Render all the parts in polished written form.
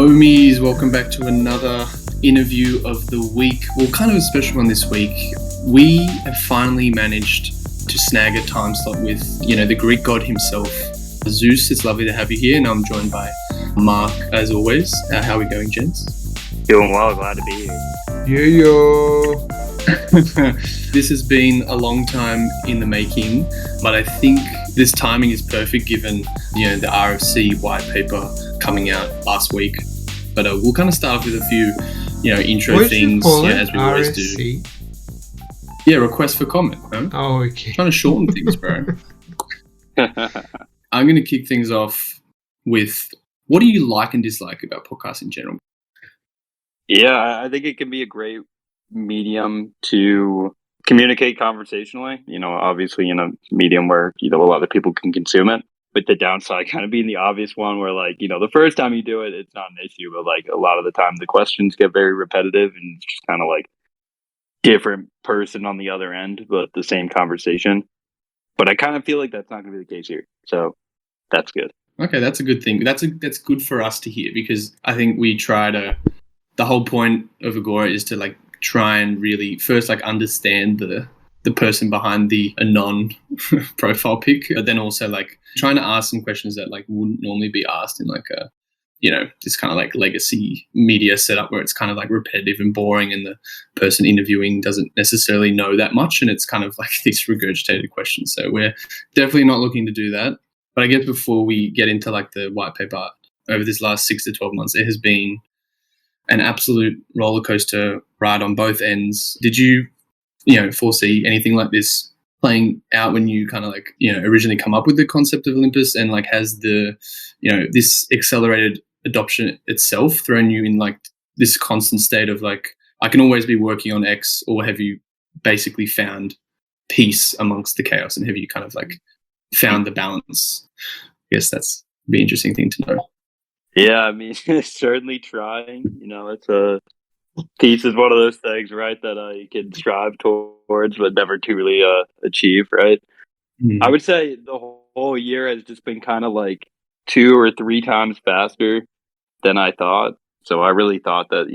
Homies, welcome back to another interview of the week. Well, kind of a special one this week. We have finally managed to snag a time slot with, the Greek god himself, Zeus. It's lovely to have you here, and I'm joined by Mark, as always. How are we going, gents? Doing well, glad to be here. Yeah. This has been a long time in the making, but I think this timing is perfect given, the RFC white paper coming out last week. But we'll kind of start off with a few, intro things, as we always do. Yeah, request for comment. Huh? Oh, okay. Trying to shorten things, bro. I'm going to kick things off with, what do you like and dislike about podcasts in general? Yeah, I think it can be a great medium to communicate conversationally. Obviously in a medium where, a lot of people can consume it. But the downside kind of being the obvious one where, the first time you do it, it's not an issue. But, a lot of the time, the questions get very repetitive and it's just kind of different person on the other end, but the same conversation. But I kind of feel like that's not going to be the case here. So that's good. Okay, that's a good thing. That's good for us to hear, because I think we try to... The whole point of Agora is to, try and really first, understand the person behind the anon profile pic, but then also trying to ask some questions that wouldn't normally be asked in this kind of legacy media setup where it's kind of repetitive and boring, and the person interviewing doesn't necessarily know that much, and it's kind of these regurgitated questions. So we're definitely not looking to do that. But I guess before we get into the white paper, over this last 6 to 12 months, it has been an absolute roller coaster ride on both ends. Did you foresee anything like this playing out when you kind of originally come up with the concept of Olympus, and has the, this accelerated adoption itself thrown you in this constant state of I can always be working on X, or have you basically found peace amongst the chaos, and have you kind of found the balance? I guess that's be an interesting thing to know. Yeah, I mean, certainly trying, it's peace is one of those things, right, that you can strive towards, but never truly achieve, right? Mm-hmm. I would say the whole year has just been kind of 2 or 3 times faster than I thought. So I really thought that,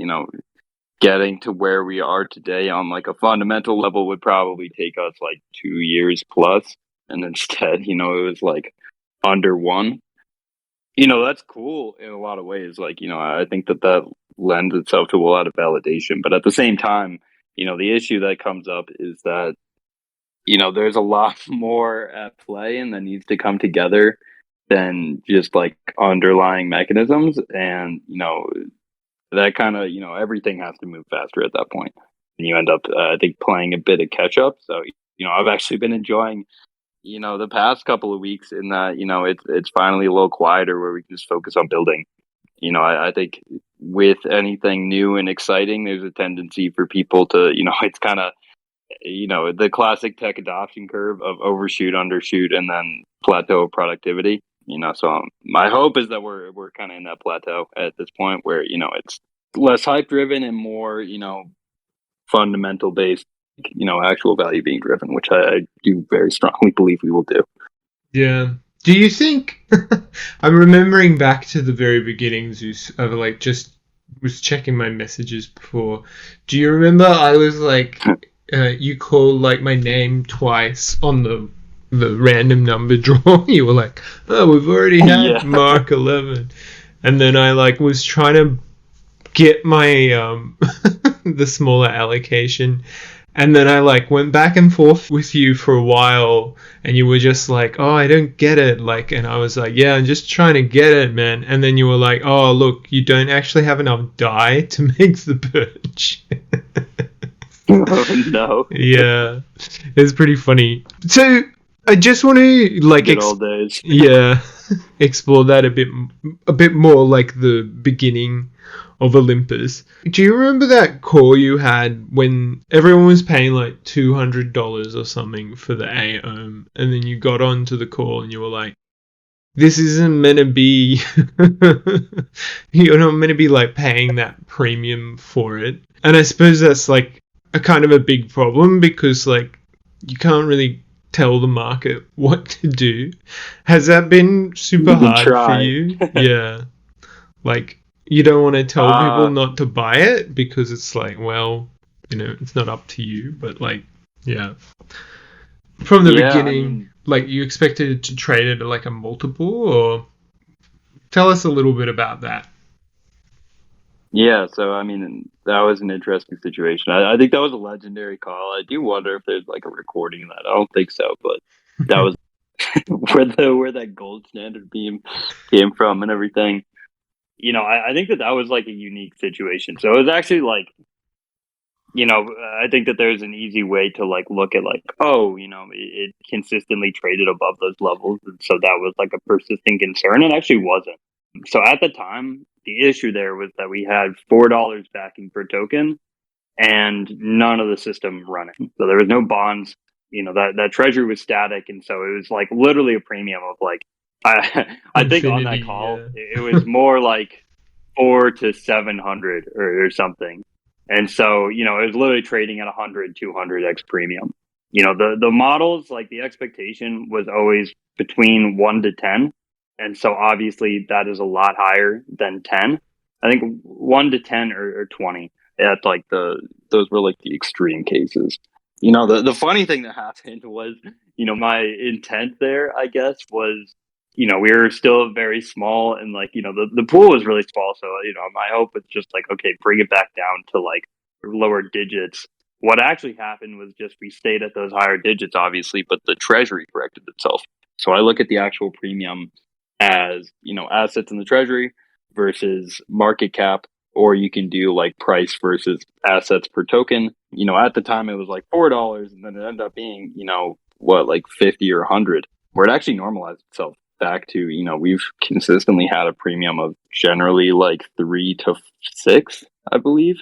getting to where we are today on a fundamental level would probably take us 2 years plus. And instead, it was under 1. That's cool in a lot of ways. I think that lends itself to a lot of validation. But at the same time, the issue that comes up is that, there's a lot more at play and that needs to come together than just underlying mechanisms. And, that kind of, everything has to move faster at that point. And you end up, I think, playing a bit of catch up. So, I've actually been enjoying the past couple of weeks in that, it's finally a little quieter where we can just focus on building. I think with anything new and exciting, there's a tendency for people to, it's kind of, the classic tech adoption curve of overshoot, undershoot, and then plateau of productivity. So my hope is that we're kind of in that plateau at this point where, it's less hype driven and more, fundamental based, actual value being driven, which I do very strongly believe we will do. Yeah. Do you think I'm remembering back to the very beginning, Zeus, of just was checking my messages before. Do you remember I was you called my name twice on the random number draw? You were oh, we've already had Mark11. And then I was trying to get my the smaller allocation. And then I went back and forth with you for a while, and you were just oh, I don't get it. And I was yeah, I'm just trying to get it, man. And then you were oh, look, you don't actually have enough dye to make the purge. Oh, no. Yeah, it's pretty funny. So I just want to good old days. Yeah, explore that a bit more, the beginning of Olympus. Do you remember that call you had when everyone was paying $200 or something for the AOM, and then you got onto the call and you were this isn't meant to be you're not meant to be paying that premium for it. And I suppose that's a kind of a big problem, because you can't really tell the market what to do. Has that been super hard for you? Yeah. you don't want to tell people not to buy it because it's like, well, it's not up to you. But like, yeah, from the beginning, like you expected it to trade at like a multiple, or tell us a little bit about that. Yeah, so I mean, that was an interesting situation. I think that was a legendary call. I do wonder if there's like a recording of that. I don't think so, but that was where that gold standard beam came from and everything. I think that was like a unique situation. So it was actually like, I think that there's an easy way to like look at like, oh, it consistently traded above those levels, and so that was like a persistent concern. It actually wasn't. So at the time, the issue there was that we had $4 backing per token and none of the system running. So there was no bonds. That treasury was static, and so it was like literally a premium of like I think on that call it was more like 400 to 700 or something. And so, it was literally trading at 100, 200x premium. The models, like the expectation was always between 1 to 10. And so obviously that is a lot higher than 10. I think 1 to 10 or 20. That's like those were like the extreme cases. The funny thing that happened was, my intent there, I guess, was, we were still very small and like, the pool was really small. So, my hope was just like, okay, bring it back down to like lower digits. What actually happened was just we stayed at those higher digits, obviously, but the treasury corrected itself. So I look at the actual premium as, assets in the treasury versus market cap, or you can do like price versus assets per token. At the time it was like $4 and then it ended up being, like 50 or 100, where it actually normalized itself back to, we've consistently had a premium of generally like 3 to 6, I believe.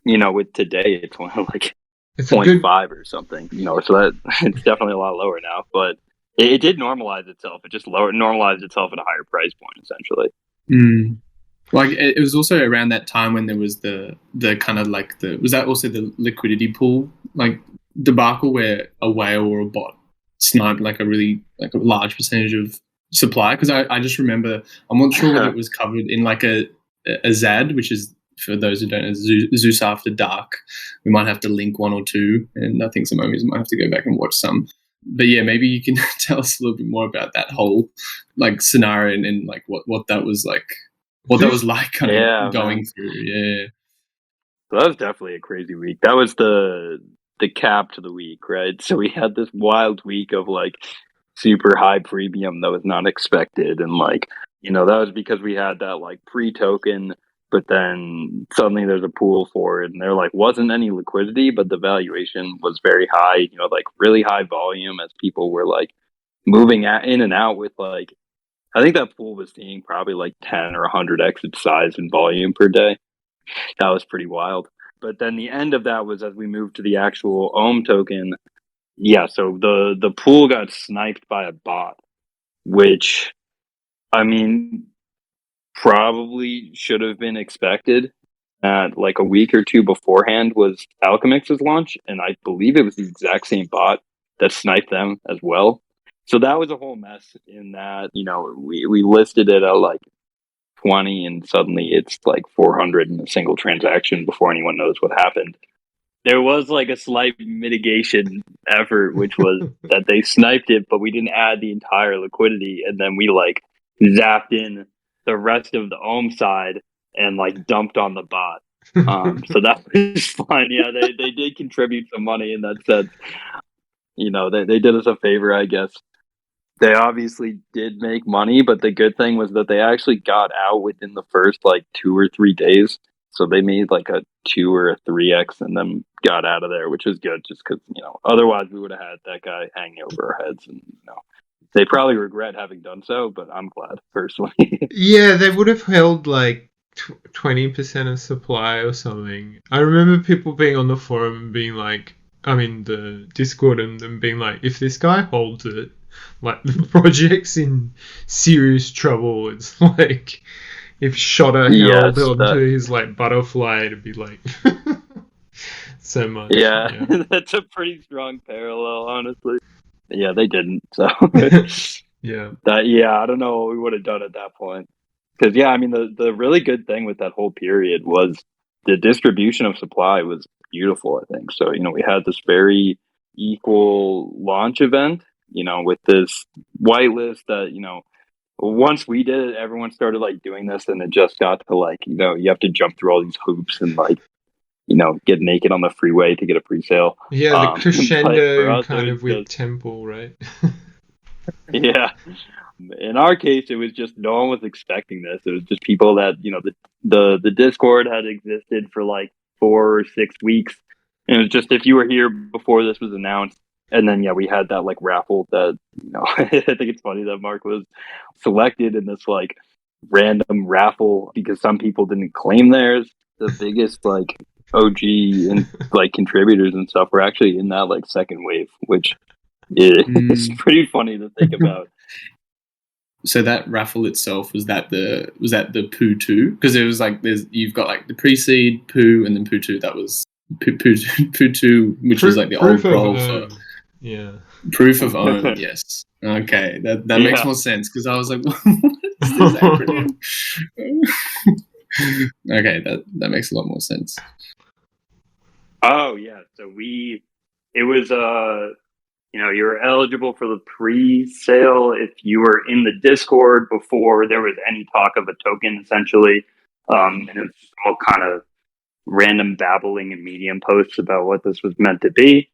With today it's only like 0.5 or something, so that it's definitely a lot lower now, but it did normalize itself. It just normalized itself at a higher price point, essentially. Like it was also around that time when there was the kind of like was that also the liquidity pool like debacle where a whale or a bot sniped like a really like a large percentage of supply? Because I just remember, I'm not sure whether it was covered in like a ZAD, which is, for those who don't know, Zeus After Dark. We might have to link one or two, and I think some owners might have to go back and watch some. But yeah, maybe you can tell us a little bit more about that whole like scenario and like what that was like, what that was like kind of going through. Yeah. So that was definitely a crazy week. That was the cap to the week, right? So we had this wild week of like super high premium that was not expected, and like, that was because we had that like pre-token, but then suddenly there's a pool for it, and there like wasn't any liquidity, but the valuation was very high, like really high volume as people were like moving in and out with like, I think that pool was seeing probably like 10 or 100x its size and volume per day. That was pretty wild. But then the end of that was as we moved to the actual OHM token. Yeah, so the pool got sniped by a bot, which, I mean, probably should have been expected. Like a week or two beforehand was Alchemix's launch, and I believe it was the exact same bot that sniped them as well. So that was a whole mess in that, we listed it at like 20 and suddenly it's like 400 in a single transaction before anyone knows what happened. There was like a slight mitigation effort, which was that they sniped it, but we didn't add the entire liquidity, and then we like zapped in the rest of the OHM side and like dumped on the bot. So that was fine. Yeah, they did contribute some money in that sense. They did us a favor, I guess. They obviously did make money, but the good thing was that they actually got out within the first like 2 or 3 days. So they made like a 2 or a 3x and then got out of there, which was good just because, otherwise we would have had that guy hanging over our heads. And, they probably regret having done so, but I'm glad personally. Yeah, they would have held like 20% of supply or something. I remember people being on the forum and being like, the Discord and them being like, if this guy holds it, like the project's in serious trouble. It's like if Shotter held onto his like butterfly, it'd be like so much. Yeah. That's a pretty strong parallel, honestly. Yeah, they didn't. So yeah. I don't know what we would have done at that point. Because yeah, I mean the really good thing with that whole period was the distribution of supply was beautiful, I think. So, we had this very equal launch event, with this whitelist that, once we did it, everyone started like doing this, and it just got to like, you have to jump through all these hoops and like, get naked on the freeway to get a pre-sale. Yeah, the But for crescendo us, kind it of was with Temple, right? yeah. In our case, it was just no one was expecting this. It was just people that the Discord had existed for like 4 or 6 weeks, and it was just if you were here before this was announced, and then we had that like raffle that I think it's funny that Mark was selected in this like random raffle because some people didn't claim theirs. The biggest like OG and like contributors and stuff were actually in that like second wave, which is pretty funny to think about. So that raffle itself, was that the Poo 2? Because it was like you've got like the pre-seed Poo and then Poo 2. That was Poo 2, which was like the old role for proof of own. Yes. Okay, that makes more sense because I was like, what is this acronym? Okay, that makes a lot more sense. Oh yeah, so it was you were eligible for the pre-sale if you were in the Discord before there was any talk of a token, essentially. And it was all kind of random babbling and Medium posts about what this was meant to be.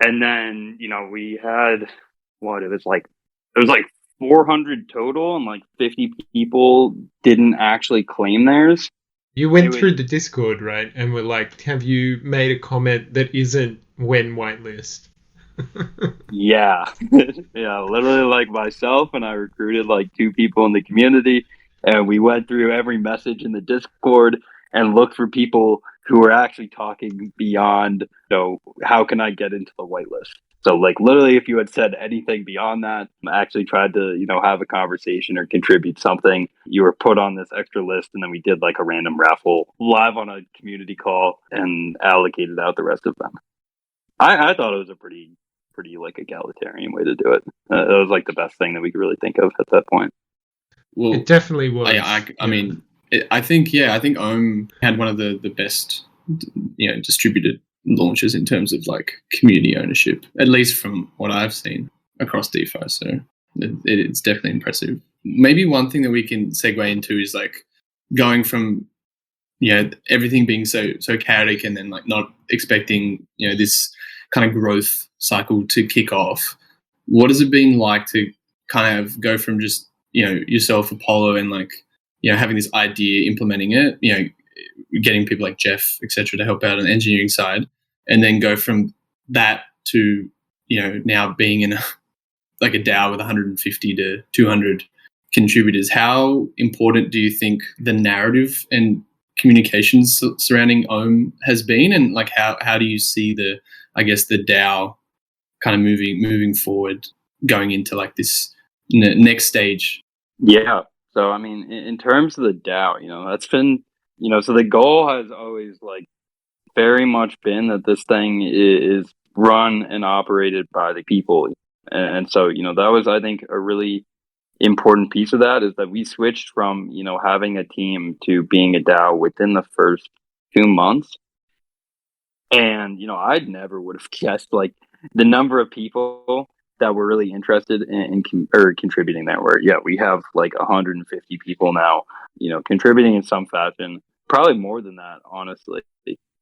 And then, we had it was like 400 total, and like 50 people didn't actually claim theirs. You went through the Discord, right? And were like, have you made a comment that isn't when whitelist? Yeah. Yeah, literally like myself, and I recruited like 2 people in the community, and we went through every message in the Discord and looked for people who were actually talking beyond, how can I get into the whitelist? So like literally if you had said anything beyond that, actually tried to, have a conversation or contribute something, you were put on this extra list, and then we did like a random raffle live on a community call and allocated out the rest of them. I thought it was a pretty like egalitarian way to do it. It was like the best thing that we could really think of at that point. Well, it definitely was. I mean, I think Ohm had one of the best, distributed launches in terms of like community ownership, at least from what I've seen across DeFi. So it's definitely impressive. Maybe one thing that we can segue into is like going from everything being so chaotic, and then like not expecting this kind of growth cycle to kick off. What has it been like to kind of go from just yourself, Apollo, and like having this idea, implementing it, getting people like Jeff, etc., to help out on the engineering side, and then go from that to now being in a DAO with 150 to 200 contributors? How important do you think the narrative and communications surrounding Ohm has been, and like how do you see the DAO kind of moving forward, going into like this next stage? Yeah. So I mean, in terms of the DAO, that's been so the goal has always like very much been that this thing is run and operated by the people, and so that was, I think, a really important piece of that, is that we switched from having a team to being a DAO within the first 2 months. And I'd never would have guessed like the number of people that were really interested in contributing that were. We have like 150 people now contributing in some fashion, probably more than that, honestly.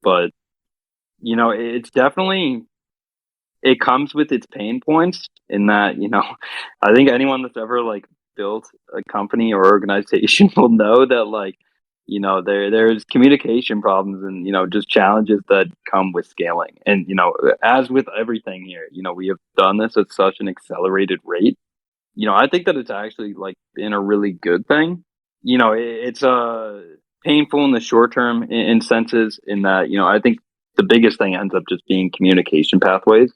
But it's definitely, it comes with its pain points in that I think anyone that's ever like built a company or organization will know that like there's communication problems and just challenges that come with scaling. And as with everything here, we have done this at such an accelerated rate. I think that it's actually like been a really good thing. It's painful in the short term in senses, in that I think the biggest thing ends up just being communication pathways.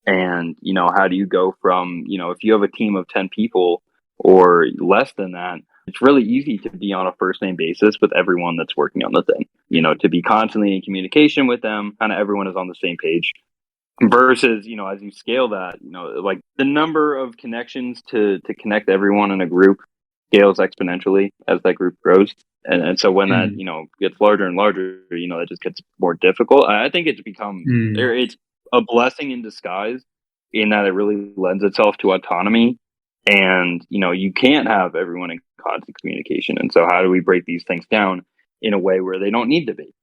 And how do you go from if you have a team of 10 people or less than that, it's really easy to be on a first name basis with everyone that's working on the thing, to be constantly in communication with them, kind of everyone is on the same page. Versus, as you scale that, like the number of connections to connect everyone in a group scales exponentially as that group grows. And so when that, gets larger and larger, it just gets more difficult. I think it's become, it's a blessing in disguise in that it really lends itself to autonomy. And, you can't have everyone in constant communication. And so how do we break these things down in a way where they don't need to be?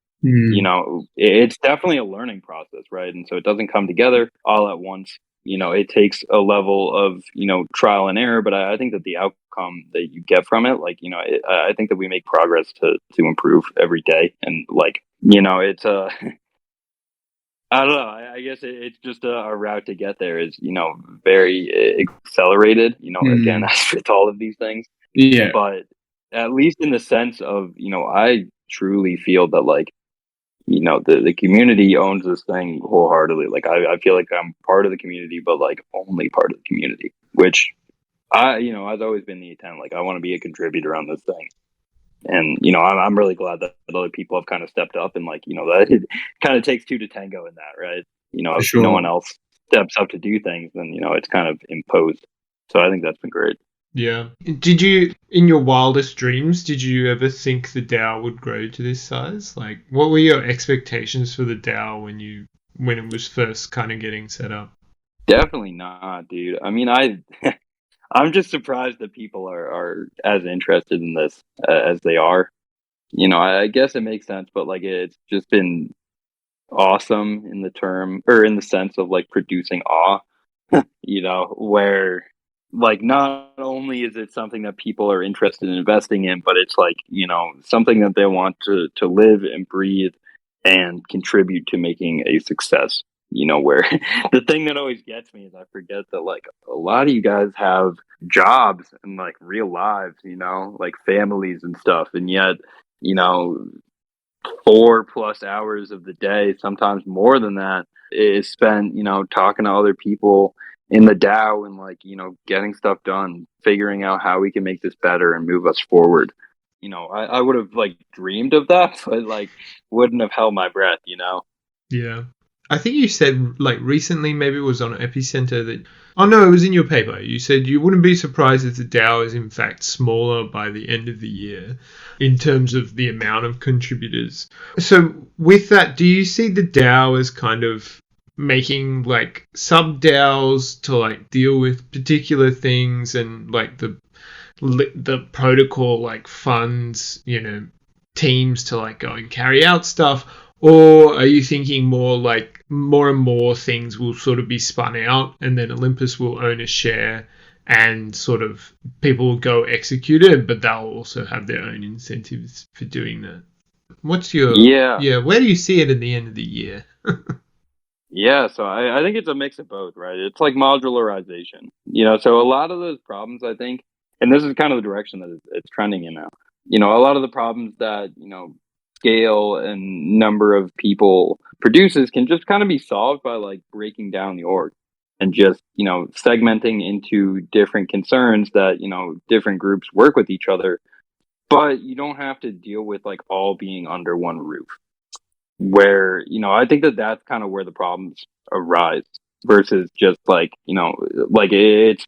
It's definitely a learning process, right? And so it doesn't come together all at once. It takes a level of, trial and error, but I think that the outcome that you get from it, I think that we make progress to improve every day. And it's I don't know. I guess it's just a route to get there is, very accelerated, again, as with all of these things. Yeah. But at least in the sense of, I truly feel that the community owns this thing wholeheartedly. I feel like I'm part of the community, but only part of the community, which has always been the intent. I want to be a contributor on this thing. And, I'm really glad that other people have kind of stepped up and that it kind of takes two to tango in that, right? If no one else steps up to do things, then, it's kind of imposed. So I think that's been great. Yeah. Did you, in your wildest dreams, did you ever think the DAO would grow to this size? What were your expectations for the DAO when it was first kind of getting set up? Definitely not, dude. I mean, I'm just surprised that people are as interested in this as they are. I guess it makes sense, but it's just been awesome in the term or in the sense of producing awe, where not only is it something that people are interested in investing in, but it's something that they want to live and breathe and contribute to making a success. Where the thing that always gets me is I forget that a lot of you guys have jobs and real lives, families and stuff, and yet 4+ hours of the day, sometimes more than that, is spent talking to other people in the DAO and getting stuff done, figuring out how we can make this better and move us forward. I would have dreamed of that, but wouldn't have held my breath. Yeah. I think you said recently, maybe it was on Epicenter that, oh no, it was in your paper. You said you wouldn't be surprised if the DAO is in fact smaller by the end of the year in terms of the amount of contributors. So with that, do you see the DAO as kind of making sub DAOs to deal with particular things and the protocol funds, teams to go and carry out stuff? Or are you thinking more more and more things will sort of be spun out and then Olympus will own a share and sort of people will go execute it, but they'll also have their own incentives for doing that? What's your... Yeah, where do you see it at the end of the year? Yeah, so I think it's a mix of both, right? It's modularization. So a lot of those problems, I think, and this is kind of the direction that it's trending in now. A lot of the problems that, scale and number of people produces can just kind of be solved by breaking down the org and just segmenting into different concerns that different groups work with each other, but you don't have to deal with all being under one roof, where I think that that's kind of where the problems arise versus just it's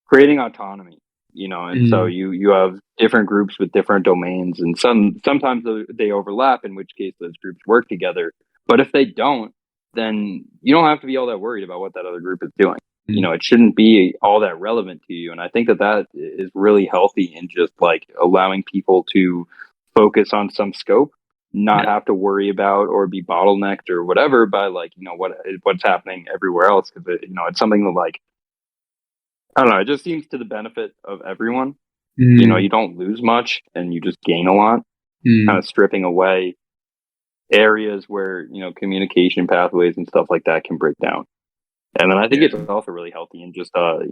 creating autonomy. And so you have different groups with different domains, and sometimes they overlap, in which case those groups work together. But if they don't, then you don't have to be all that worried about what that other group is doing. It shouldn't be all that relevant to you. And I think that is really healthy in just allowing people to focus on some scope, not have to worry about or be bottlenecked or whatever by what's happening everywhere else. Because it's something that I don't know, it just seems to the benefit of everyone. You don't lose much and you just gain a lot, kind of stripping away areas where, communication pathways and stuff like that can break down. And then I think it's also really healthy and just, to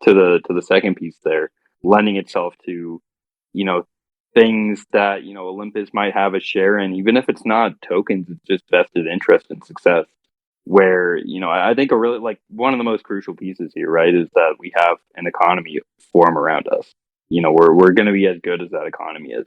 the second piece there, lending itself to, things that, Olympus might have a share in, even if it's not tokens, it's just vested interest in success. Where, I think a really one of the most crucial pieces here, right, is that we have an economy form around us. We're going to be as good as that economy is.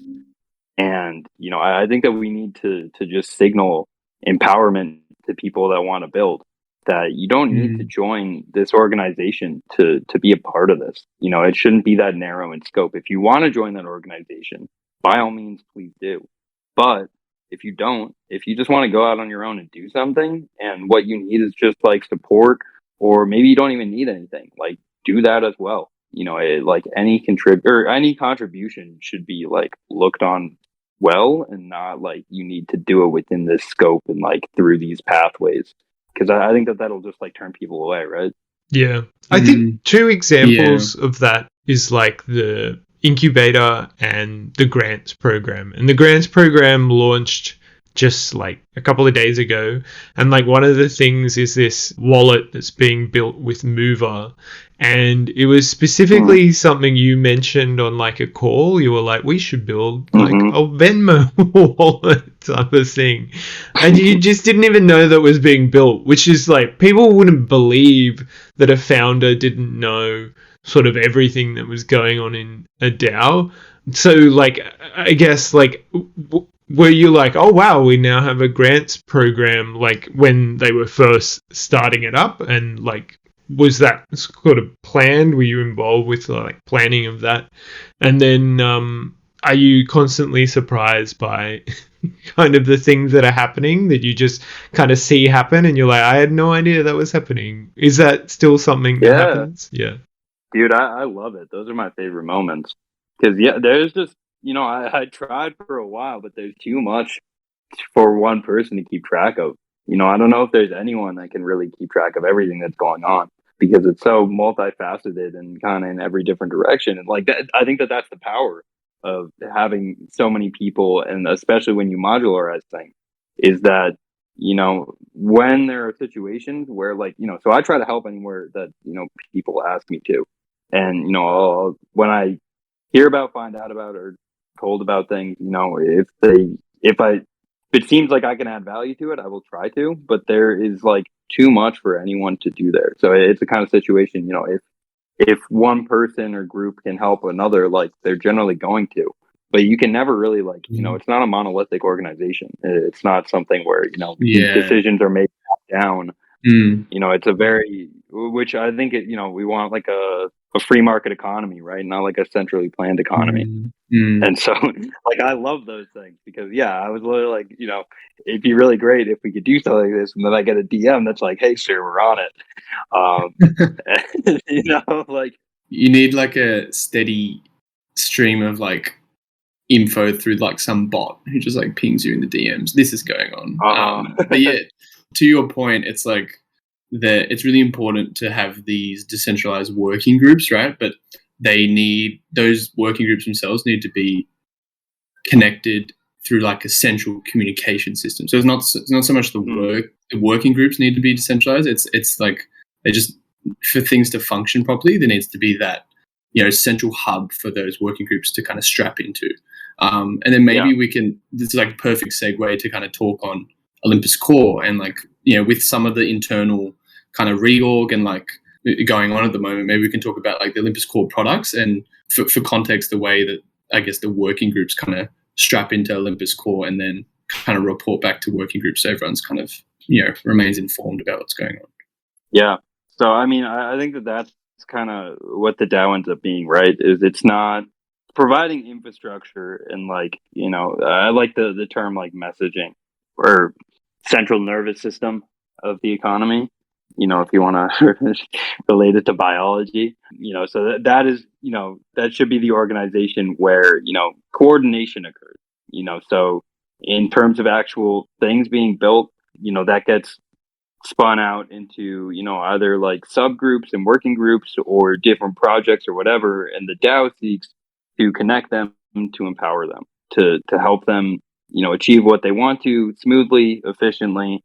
And, I think that we need to just signal empowerment to people that want to build. that you don't need to join this organization to be a part of this. You know, it shouldn't be that narrow in scope. If you want to join that organization, by all means, please do. But if you don't, if you just want to go out on your own and do something, and what you need is just like support, or maybe you don't even need anything, like do that as well. You know, like any contribution should be like looked on well, and not like you need to do it within this scope and like through these pathways, because I think that that'll just like turn people away, right? Yeah. I think two examples of that is like the incubator and the grants program. And the grants program launched just like a couple of days ago. And like one of the things is this wallet that's being built with Mover. And it was specifically something you mentioned on like a call. You were like, we should build like a Venmo wallet type of thing. And you just didn't even know that was being built, which is like, people wouldn't believe that a founder didn't know sort of everything that was going on in a DAO. So like, I guess like, were you like, oh wow, we now have a grants program, like when they were first starting it up? And like, was that sort of planned? Were you involved with like planning of that? And then are you constantly surprised by kind of the things that are happening that you just kind of see happen and you're like, I had no idea that was happening? Is that still something that happens? Yeah. Dude, I love it. Those are my favorite moments. Because, there's just, you know, I tried for a while, but there's too much for one person to keep track of. You know, I don't know if there's anyone that can really keep track of everything that's going on, because it's so multifaceted and kind of in every different direction. And like that, I think that that's the power of having so many people, and especially when you modularize things, is that, you know, when there are situations where, like, you know, so I try to help anywhere that, you know, people ask me to. And, you know, when I hear about, find out about, or told about things, you know, if it seems like I can add value to it, I will try to, but there is like too much for anyone to do there. So it's the kind of situation, you know, if one person or group can help another, like they're generally going to, but you can never really like, you know, it's not a monolithic organization. It's not something where, you know, decisions are made down. You know, it's a very, which I think you know, we want like a free market economy, right? Not like a centrally planned economy. And so like, I love those things, because I was literally like, you know, it'd be really great if we could do something like this. And then I get a DM that's like, hey sir, we're on it. You know, like, you need like a steady stream of like info through like some bot who just like pings you in the DMs. This is going on. But yeah, to your point, it's like it's really important to have these decentralized working groups, right? But those working groups themselves need to be connected through like a central communication system. So it's not so much the working groups need to be decentralized. It's like, they just, for things to function properly, there needs to be that, you know, central hub for those working groups to kind of strap into. And then maybe this is like a perfect segue to kind of talk on Olympus Core, and like, you know, with some of the internal kind of reorg and like going on at the moment, maybe we can talk about like the Olympus Core products, and for context, the way that I guess the working groups kind of strap into Olympus Core and then kind of report back to working groups, so everyone's kind of, you know, remains informed about what's going on. Yeah. So, I mean, I think that that's kind of what the DAO ends up being, right? Is it's not providing infrastructure and like, you know, I like the term like messaging or central nervous system of the economy, you know, if you want to relate it to biology, you know, so that is, you know, that should be the organization where, you know, coordination occurs, you know. So in terms of actual things being built, you know, that gets spun out into, you know, either like subgroups and working groups or different projects or whatever, and the DAO seeks to connect them, to empower them, to help them, you know, achieve what they want to smoothly, efficiently,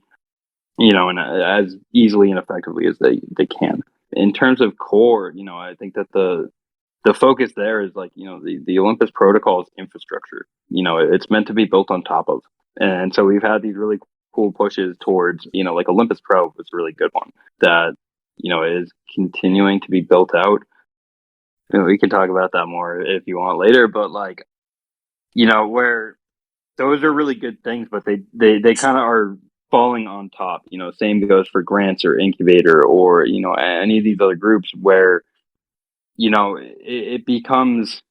you know, and as easily and effectively as they can. In terms of core, you know, I think that the focus there is like, you know, the Olympus protocol is infrastructure. You know, it's meant to be built on top of, and so we've had these really cool pushes towards, you know, like Olympus Pro was a really good one that, you know, is continuing to be built out. You know, we can talk about that more if you want later, but like, you know, where those are really good things, but they kind of are falling on top. Same goes for grants or incubator or, any of these other groups where, it becomes,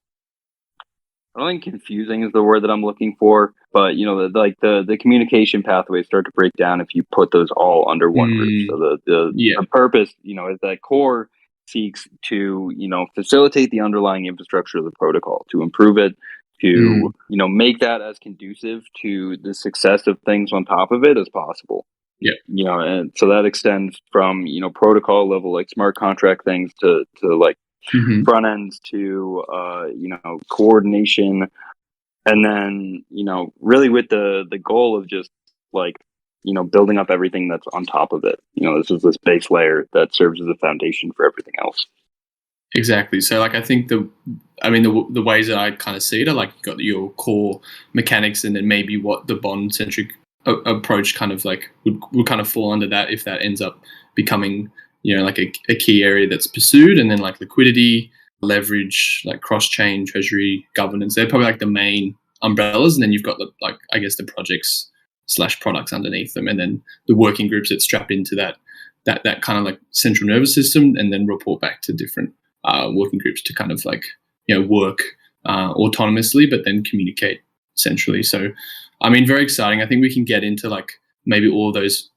I don't think confusing is the word that I'm looking for, but the communication pathways start to break down if you put those all under one roof. So the purpose, is that core seeks to, facilitate the underlying infrastructure of the protocol, to improve it, to make that as conducive to the success of things on top of it as possible. Yeah. And so that extends from, protocol level, like smart contract things to like front ends to coordination, and then really with the goal of just like building up everything that's on top of it. This is this base layer that serves as a foundation for everything else. Exactly. So like I think the ways that I kind of see it are like you got your core mechanics, and then maybe what the bond centric approach kind of like would kind of fall under that if that ends up becoming like a key area that's pursued. And then like liquidity, leverage, like cross-chain, treasury, governance, they're probably like the main umbrellas. And then you've got the projects / products underneath them, and then the working groups that strap into that kind of like central nervous system, and then report back to different working groups to kind of like work autonomously, but then communicate centrally. So very exciting. I think we can get into like maybe all those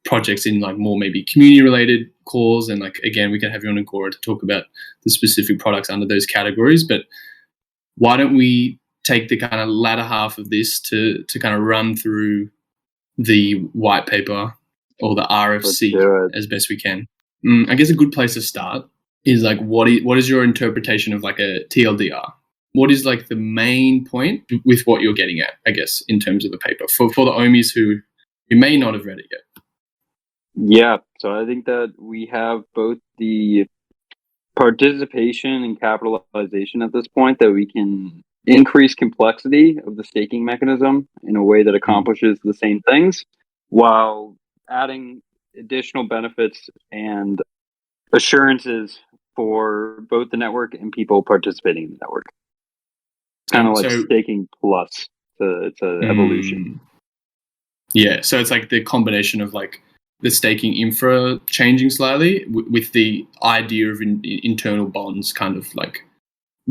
projects in like more maybe community related calls, and like again we can have you on Agora to talk about the specific products under those categories. But why don't we take the kind of latter half of this to kind of run through the white paper or the RFC as best we can. I guess a good place to start is like what is your interpretation of like a TLDR? What is like the main point with what you're getting at, I guess, in terms of the paper for the Ohmies who may not have read it yet? Yeah, so I think that we have both the participation and capitalization at this point that we can increase complexity of the staking mechanism in a way that accomplishes the same things while adding additional benefits and assurances for both the network and people participating in the network. Kind of like staking plus. It's an evolution. Yeah, so it's like the combination of like the staking infra changing slightly with the idea of internal bonds kind of like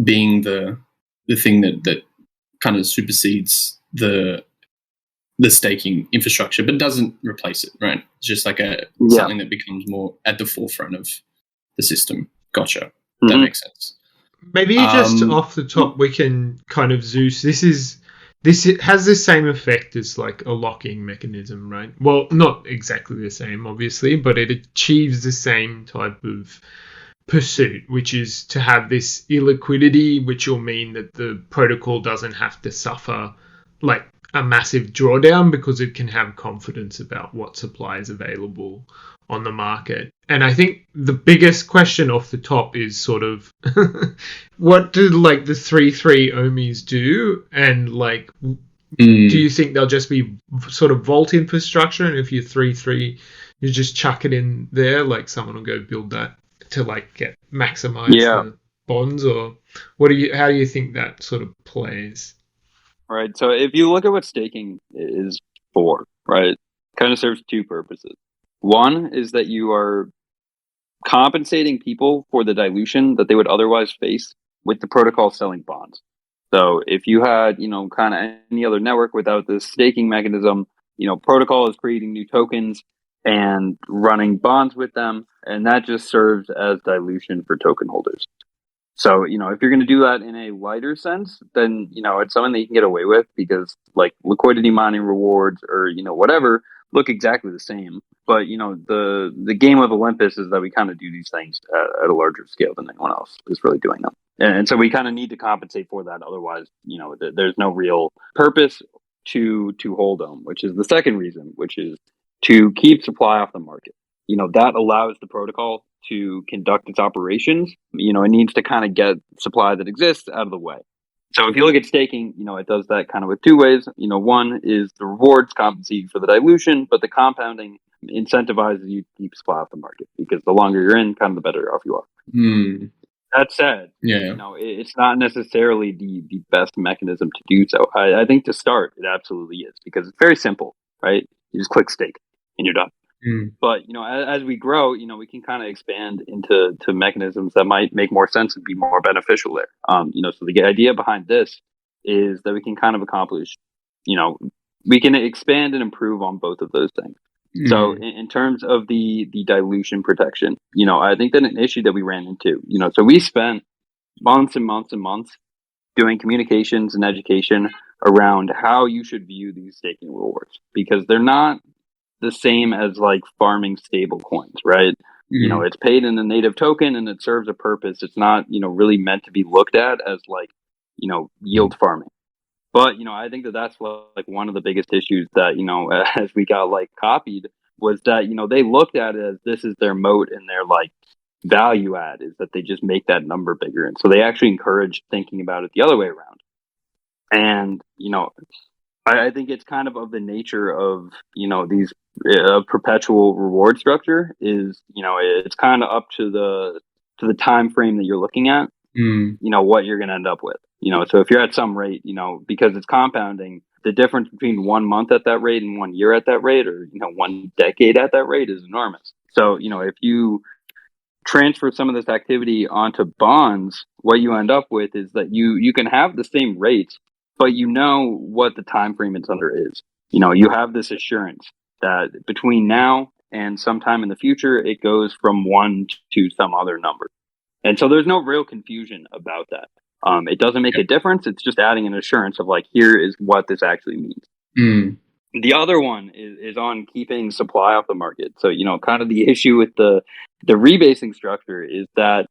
being the thing that kind of supersedes the staking infrastructure, but doesn't replace it, right? It's just like something that becomes more at the forefront of the system. Gotcha. That makes sense. Maybe just off the top, we can kind of Zeus. This has the same effect as like a locking mechanism, right? Well, not exactly the same, obviously, but it achieves the same type of pursuit, which is to have this illiquidity, which will mean that the protocol doesn't have to suffer like a massive drawdown because it can have confidence about what supply is available on the market. And I think the biggest question off the top is sort of what do like the 3-3 Ohmies do? And like, do you think they'll just be sort of vault infrastructure? And if you're 3-3, you just chuck it in there, like someone will go build that to like get maximize the bonds, or how do you think that sort of plays? Right. So if you look at what staking is for, right, it kind of serves two purposes. One is that you are compensating people for the dilution that they would otherwise face with the protocol selling bonds. So if you had, kind of any other network without this staking mechanism, protocol is creating new tokens and running bonds with them, and that just serves as dilution for token holders. So, if you're going to do that in a lighter sense, then, it's something that you can get away with because like liquidity mining rewards or, whatever look exactly the same. But, the game of Olympus is that we kind of do these things at a larger scale than anyone else is really doing them. And so we kind of need to compensate for that. Otherwise, there's no real purpose to hold them, which is the second reason, which is to keep supply off the market. That allows the protocol to conduct its operations. It needs to kind of get supply that exists out of the way. So if you look at staking, it does that kind of with two ways. One is the rewards compensate for the dilution, but the compounding incentivizes you to keep supply off the market because the longer you're in, kind of the better off you are. That said, it's not necessarily the best mechanism to do so. I think to start, it absolutely is because it's very simple, right? You just click stake and you're done. Mm. But, as we grow, we can kind of expand into mechanisms that might make more sense and be more beneficial there. So the idea behind this is that we can kind of accomplish, we can expand and improve on both of those things. So in terms of the dilution protection, I think that an issue that we ran into, so we spent months and months and months doing communications and education around how you should view these staking rewards, because they're not the same as like farming stable coins, right? It's paid in a native token and it serves a purpose. It's not, really meant to be looked at as like, yield farming. But, I think that that's like one of the biggest issues that, as we got like copied was that, they looked at it as this is their moat and their like value add is that they just make that number bigger. And so they actually encourage thinking about it the other way around. And, I think it's kind of the nature of, these perpetual reward structure is, it's kind of up to the time frame that you're looking at, what you're going to end up with. So if you're at some rate, because it's compounding, the difference between 1 month at that rate and 1 year at that rate, or, 1 decade at that rate is enormous. So, if you transfer some of this activity onto bonds, what you end up with is that you can have the same rates, but what the time frame it's under is. You have this assurance that between now and sometime in the future, it goes from 1 to some other number. And so there's no real confusion about that. It doesn't make a difference. It's just adding an assurance of like, here is what this actually means. The other one is on keeping supply off the market. So, kind of the issue with the rebasing structure is that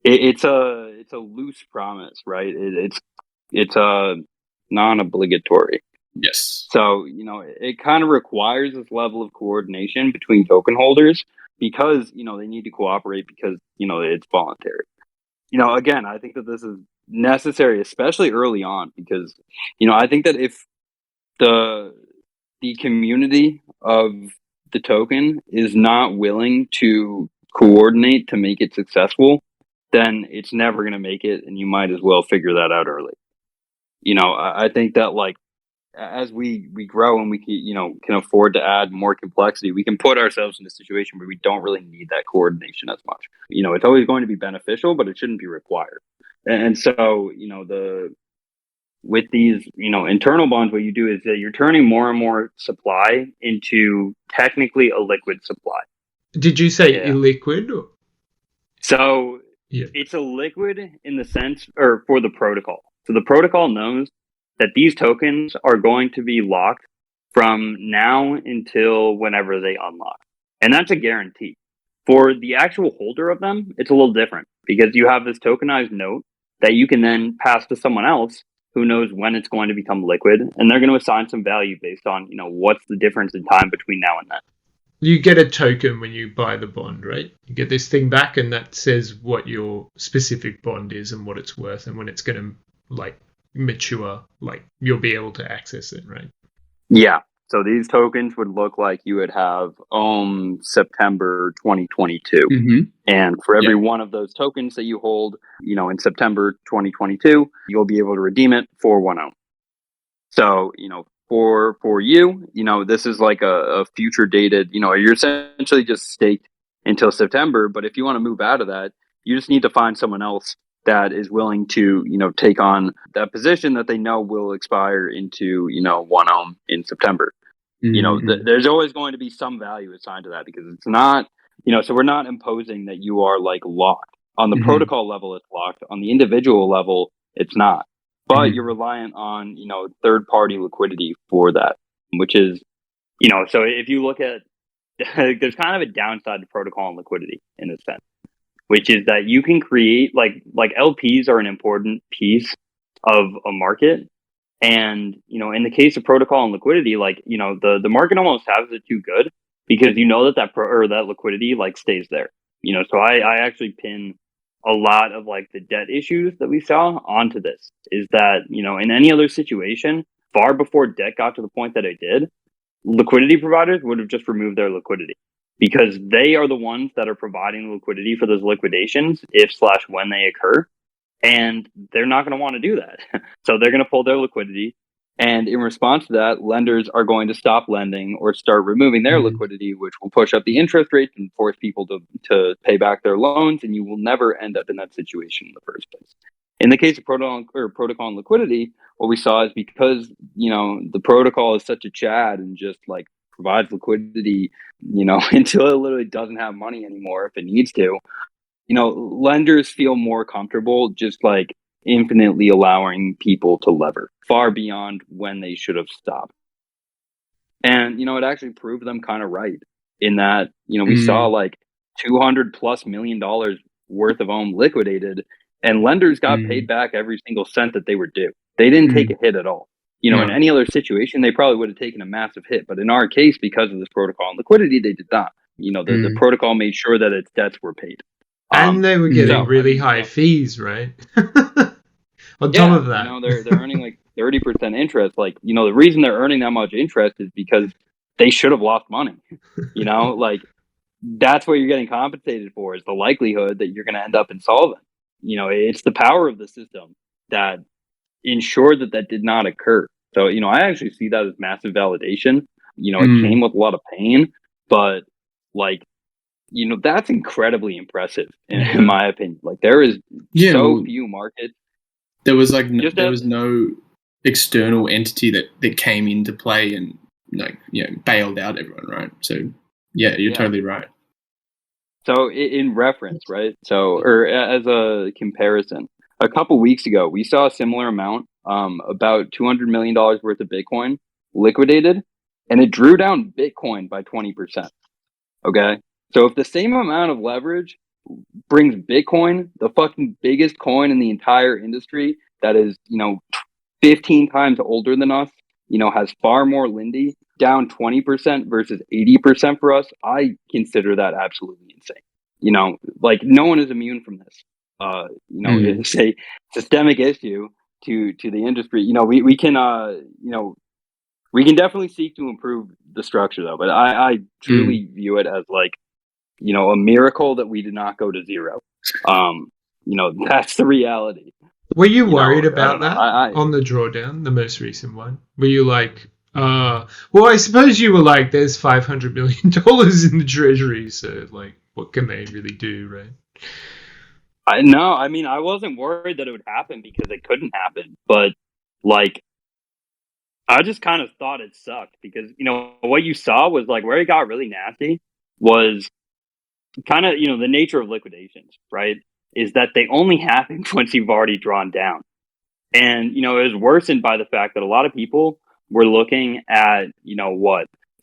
it's a loose promise, right? It's a non-obligatory. Yes. So, it kind of requires this level of coordination between token holders because, they need to cooperate because, it's voluntary. Again, I think that this is necessary, especially early on, because, I think that if the community of the token is not willing to coordinate to make it successful, then it's never going to make it, and you might as well figure that out early. I think that like as we grow and we can afford to add more complexity, we can put ourselves in a situation where we don't really need that coordination as much. It's always going to be beneficial, but it shouldn't be required. And so, with these, internal bonds, what you do is that you're turning more and more supply into technically a liquid supply. Did you say illiquid? Or? So it's a liquid in the sense, or for the protocol. So the protocol knows that these tokens are going to be locked from now until whenever they unlock. And that's a guarantee. For the actual holder of them, it's a little different because you have this tokenized note that you can then pass to someone else who knows when it's going to become liquid, and they're going to assign some value based on, what's the difference in time between now and then. You get a token when you buy the bond, right? You get this thing back, and that says what your specific bond is and what it's worth, and when it's going to like mature, like you'll be able to access it, right? Yeah. So these tokens would look like you would have September 2022. And for every one of those tokens that you hold, in September 2022, you'll be able to redeem it for 1 ohm. So, for you, this is like a future dated, you're essentially just staked until September. But if you want to move out of that, you just need to find someone else that is willing to, take on that position that they know will expire into, 1 ohm in September. There's always going to be some value assigned to that because it's not, so we're not imposing that you are like locked. On the protocol level, it's locked. On the individual level, it's not. But you're reliant on, third-party liquidity for that, which is, so if you look at, there's kind of a downside to protocol and liquidity in a sense, which is that you can create, like LPs are an important piece of a market. And, in the case of protocol and liquidity, like, the market almost has it too good because that liquidity like stays there. So I actually pin a lot of like the debt issues that we saw onto this is that, in any other situation, far before debt got to the point that it did, liquidity providers would have just removed their liquidity because they are the ones that are providing the liquidity for those liquidations if/when they occur. And they're not going to want to do that. So they're going to pull their liquidity And in response to that, lenders are going to stop lending or start removing their liquidity, which will push up the interest rates and force people to pay back their loans, and you will never end up in that situation in the first place. In the case of protocol and liquidity, what we saw is because, the protocol is such a Chad and just like provides liquidity, until it literally doesn't have money anymore if it needs to, lenders feel more comfortable just like infinitely allowing people to lever far beyond when they should have stopped. And, it actually proved them kind of right in that, we saw like $200+ million worth of OM liquidated, and lenders got paid back every single cent that they were due. They didn't take a hit at all. In any other situation, they probably would have taken a massive hit. But in our case, because of this protocol and liquidity, they did not. The protocol made sure that its debts were paid. And they were getting really high fees, right? On top of that, they're earning like 30% interest. Like, the reason they're earning that much interest is because they should have lost money. Like that's what you're getting compensated for, is the likelihood that you're going to end up insolvent. It's the power of the system that ensured that did not occur. So, I actually see that as massive validation. It came with a lot of pain, but like, that's incredibly impressive in my opinion. Like there is so few markets. There was like there was no external entity that came into play and bailed out everyone, right? So you're totally right. So in reference, right? So, or as a comparison, a couple weeks ago, we saw a similar amount, about $200 million worth of Bitcoin liquidated, and it drew down Bitcoin by 20%. Okay. So if the same amount of leverage brings Bitcoin, the fucking biggest coin in the entire industry, that is, 15 times older than us, has far more Lindy, down 20% versus 80% for us, I consider that absolutely insane. Like no one is immune from this. It's a systemic issue to the industry. We can definitely seek to improve the structure though, but I truly view it as like, a miracle that we did not go to zero. That's the reality. Were you worried about that on the drawdown, the most recent one? Were you like, well, I suppose you were like, there's $500 million in the treasury, so like, what can they really do, right? I wasn't worried that it would happen because it couldn't happen, but like, I just kind of thought it sucked because, what you saw was like where it got really nasty was kind of, the nature of liquidations, right? Is that they only happen once you've already drawn down. And, it was worsened by the fact that a lot of people were looking at,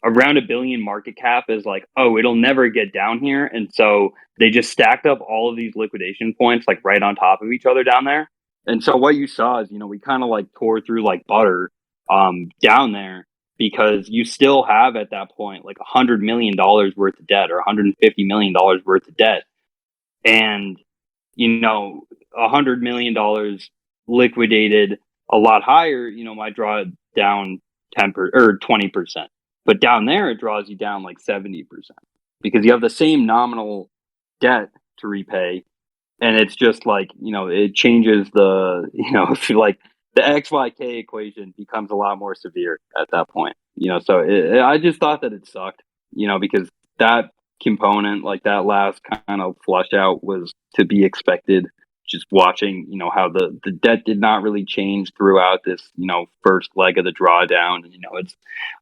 around $1 billion market cap is like, oh, it'll never get down here. And so they just stacked up all of these liquidation points like right on top of each other down there. And so what you saw is, we kind of like tore through like butter down there, because you still have at that point like $100 million worth of debt or $150 million worth of debt. And, $100 million liquidated a lot higher, might draw it down 10% or 20%. But down there, it draws you down like 70% because you have the same nominal debt to repay. And it's just like, it changes the, like the XYK equation becomes a lot more severe at that point, so I just thought that it sucked, because that component, like that last kind of flush out was to be expected. Just watching, how the debt did not really change throughout this, first leg of the drawdown. And, it's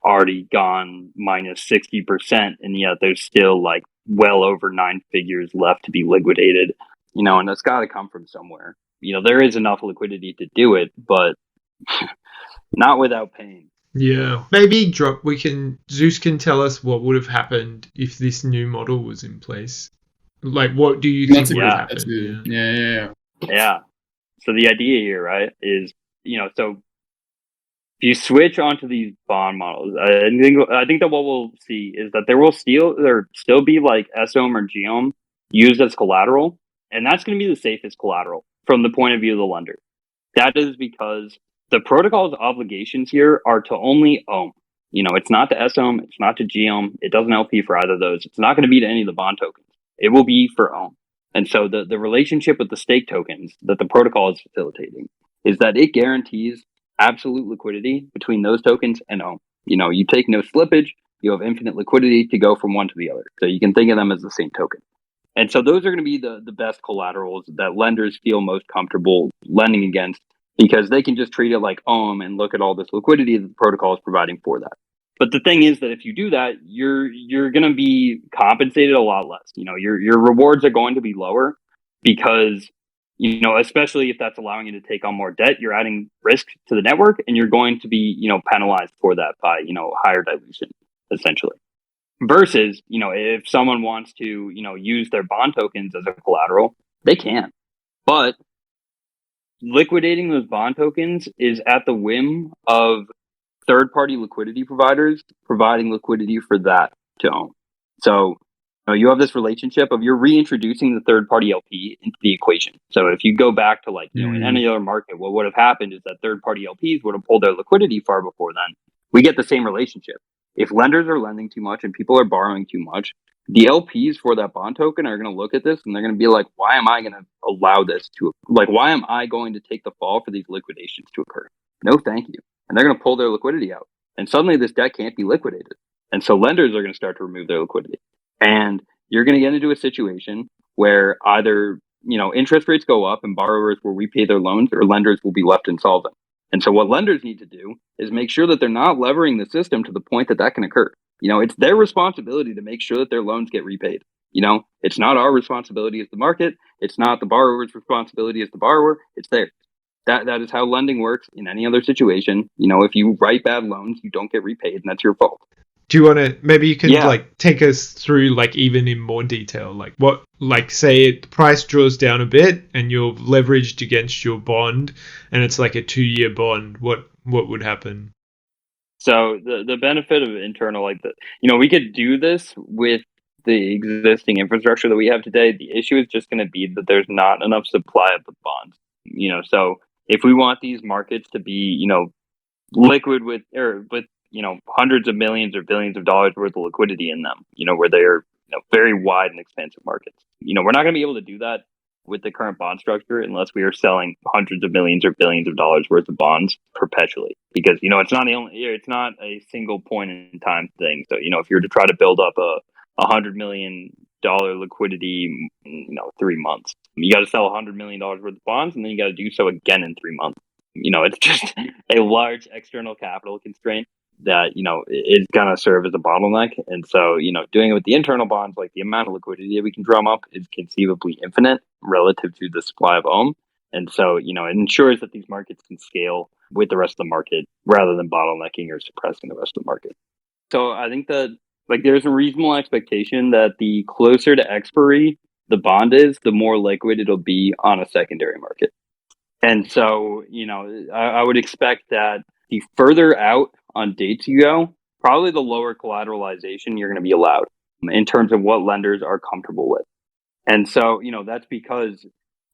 already gone minus 60%. And yet there's still like well over 9 figures left to be liquidated, and that's got to come from somewhere. There is enough liquidity to do it, but not without pain. Yeah. Maybe Zeus can tell us what would have happened if this new model was in place. Like, what do you think would have happened? Yeah. So the idea here, right, is, so if you switch onto these bond models, I think that what we'll see is that there will still be like SOM or GOM used as collateral, and that's going to be the safest collateral from the point of view of the lender. That is because the protocol's obligations here are to only OM. It's not to SOM, it's not to GOM, it doesn't LP for either of those. It's not going to be to any of the bond tokens. It will be for OM. And so the relationship with the stake tokens that the protocol is facilitating is that it guarantees absolute liquidity between those tokens and Ohm. You take no slippage, you have infinite liquidity to go from one to the other. So you can think of them as the same token. And so those are going to be the best collaterals that lenders feel most comfortable lending against, because they can just treat it like Ohm and look at all this liquidity that the protocol is providing for that. But the thing is that if you do that, you're going to be compensated a lot less. Your rewards are going to be lower because, especially if that's allowing you to take on more debt, you're adding risk to the network, and you're going to be, penalized for that by, higher dilution, essentially. Versus, if someone wants to, use their bond tokens as a collateral, they can. But liquidating those bond tokens is at the whim of third-party liquidity providers providing liquidity for that to Own. So you have this relationship of you're reintroducing the third-party LP into the equation. So if you go back to in any other market, what would have happened is that third-party LPs would have pulled their liquidity far before then. We get the same relationship. If lenders are lending too much and people are borrowing too much, the LPs for that bond token are going to look at this and they're going to be like, why am I going to allow this to, why am I going to take the fall for these liquidations to occur? No, thank you. And they're going to pull their liquidity out. And suddenly this debt can't be liquidated. And so lenders are going to start to remove their liquidity. And you're going to get into a situation where either, interest rates go up and borrowers will repay their loans, or lenders will be left insolvent. And so what lenders need to do is make sure that they're not levering the system to the point that can occur. It's their responsibility to make sure that their loans get repaid. It's not our responsibility as the market. It's not the borrower's responsibility as the borrower. It's theirs. That is how lending works in any other situation. If you write bad loans, you don't get repaid, and that's your fault. Do you want to, maybe you can take us through even in more detail, say the price draws down a bit and you're leveraged against your bond and it's like a 2-year bond. What would happen? So the benefit of internal, we could do this with the existing infrastructure that we have today. The issue is just going to be that there's not enough supply of the bonds. So if we want these markets to be, liquid with hundreds of millions or billions of dollars worth of liquidity in them, where they are very wide and expansive markets. We're not going to be able to do that with the current bond structure unless we are selling hundreds of millions or billions of dollars worth of bonds perpetually, because it's not a single point in time thing. So if you're to try to build up a $100 million liquidity, 3 months, you got to sell $100 million worth of bonds, and then you got to do so again in 3 months. It's just a large external capital constraint that is going to serve as a bottleneck. And so doing it with the internal bonds, the amount of liquidity that we can drum up is conceivably infinite relative to the supply of Ohm. And so it ensures that these markets can scale with the rest of the market rather than bottlenecking or suppressing the rest of the market. So I think that there's a reasonable expectation that the closer to expiry the bond is, the more liquid it'll be on a secondary market. And so, I would expect that the further out on dates you go, probably the lower collateralization you're going to be allowed in terms of what lenders are comfortable with. And so, that's because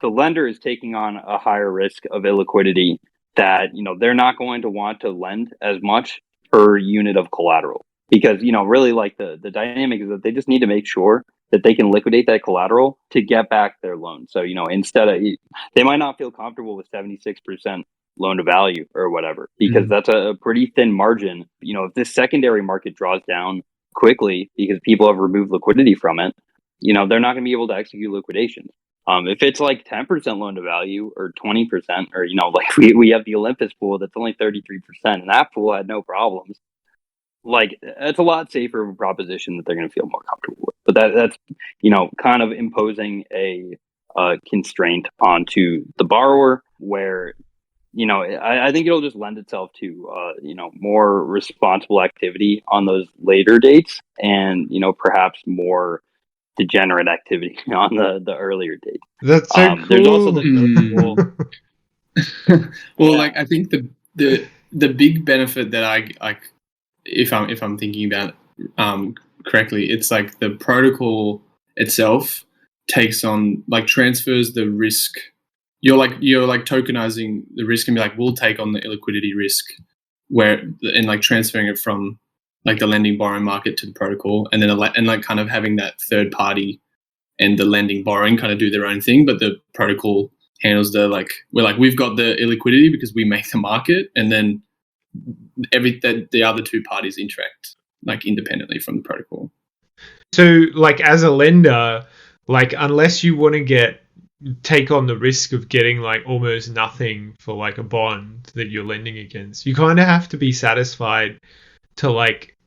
the lender is taking on a higher risk of illiquidity that, they're not going to want to lend as much per unit of collateral. Because, really the dynamic is that they just need to make sure that they can liquidate that collateral to get back their loan. So, instead of, they might not feel comfortable with 76% loan to value or whatever, because that's a pretty thin margin. If this secondary market draws down quickly because people have removed liquidity from it, they're not going to be able to execute liquidations. If it's 10% loan to value or 20%, or, we have the Olympus pool that's only 33%, and that pool had no problems. It's a lot safer of a proposition that they're going to feel more comfortable with. But that's kind of imposing a constraint onto the borrower where, I think it'll just lend itself to, more responsible activity on those later dates and, perhaps more degenerate activity on the earlier dates. That's so cool. There's also the well, I think the big benefit that I if I'm thinking about it, correctly, it's the protocol itself takes on transfers the risk. You're tokenizing the risk and be we'll take on the illiquidity risk, and transferring it from the lending borrowing market to the protocol, and then kind of having that third party and the lending borrowing kind of do their own thing, but the protocol handles we've got the illiquidity because we make the market, and then the other two parties interact like independently from the protocol. So like as a lender, like unless you want to take on the risk of getting like almost nothing for like a bond that you're lending against, you kind of have to be satisfied to like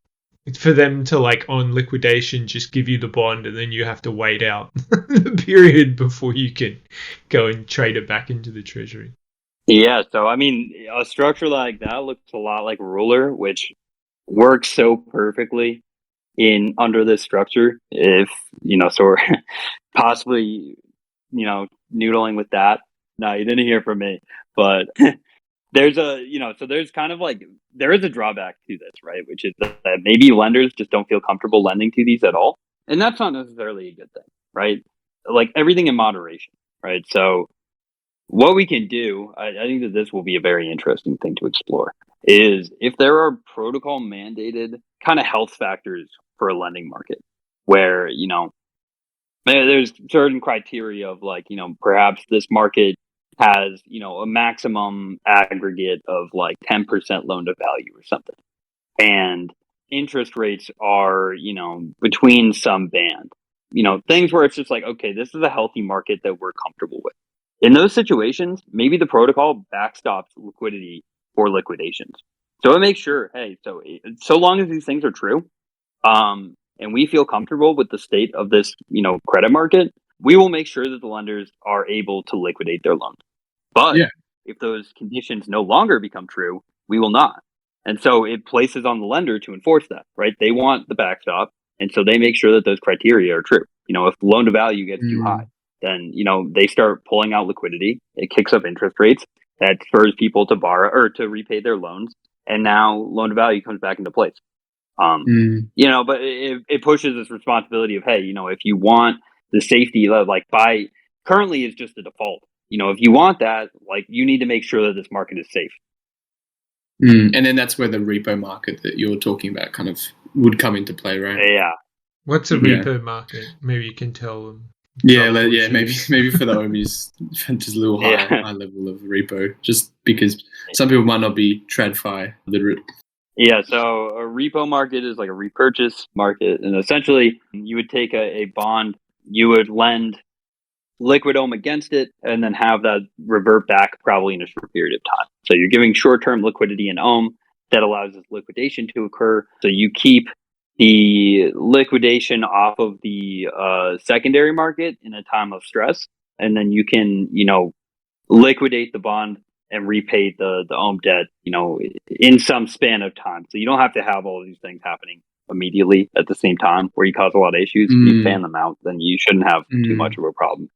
for them to like on liquidation just give you the bond, and then you have to wait out the period before you can go and trade it back into the treasury. Yeah, so I mean, a structure like that looks a lot like Ruler, which works so perfectly under this structure. If so we're possibly noodling with that. No, you didn't hear from me, but there's there's kind of like there is a drawback to this, right? Which is that maybe lenders just don't feel comfortable lending to these at all, and that's not necessarily a good thing, right? Like everything in moderation, right? So what we can do, I think that this will be a very interesting thing to explore, is if there are protocol mandated kind of health factors for a lending market where, there's certain criteria of like, perhaps this market has, a maximum aggregate of like 10% loan to value or something. And interest rates are, between some band, things where it's just like, okay, this is a healthy market that we're comfortable with. In those situations, maybe the protocol backstops liquidity for liquidations. So it makes sure, hey, so long as these things are true, and we feel comfortable with the state of this, credit market, we will make sure that the lenders are able to liquidate their loans. But if those conditions no longer become true, we will not. And so it places on the lender to enforce that, right? They want the backstop, and so they make sure that those criteria are true. If loan to value gets too high, then they start pulling out liquidity. It kicks up interest rates. That spurs people to borrow or to repay their loans, and now loan to value comes back into place. But it pushes this responsibility of, hey, if you want the safety of currently is just the default. If you want that, like you need to make sure that this market is safe. And then that's where the repo market that you're talking about kind of would come into play, right? Yeah. What's a repo market? Maybe you can tell them. Maybe for the OMIs, just a little high level of repo, just because some people might not be TradFi literate. Yeah, so a repo market is like a repurchase market, and essentially you would take a bond, you would lend liquid ohm against it, and then have that revert back probably in a short period of time. So you're giving short-term liquidity in ohm that allows this liquidation to occur. So you keep the liquidation off of the secondary market in a time of stress, and then you can, liquidate the bond and repay the ohm debt, in some span of time. So you don't have to have all of these things happening immediately at the same time where you cause a lot of issues. If you fan them out, then you shouldn't have too much of a problem.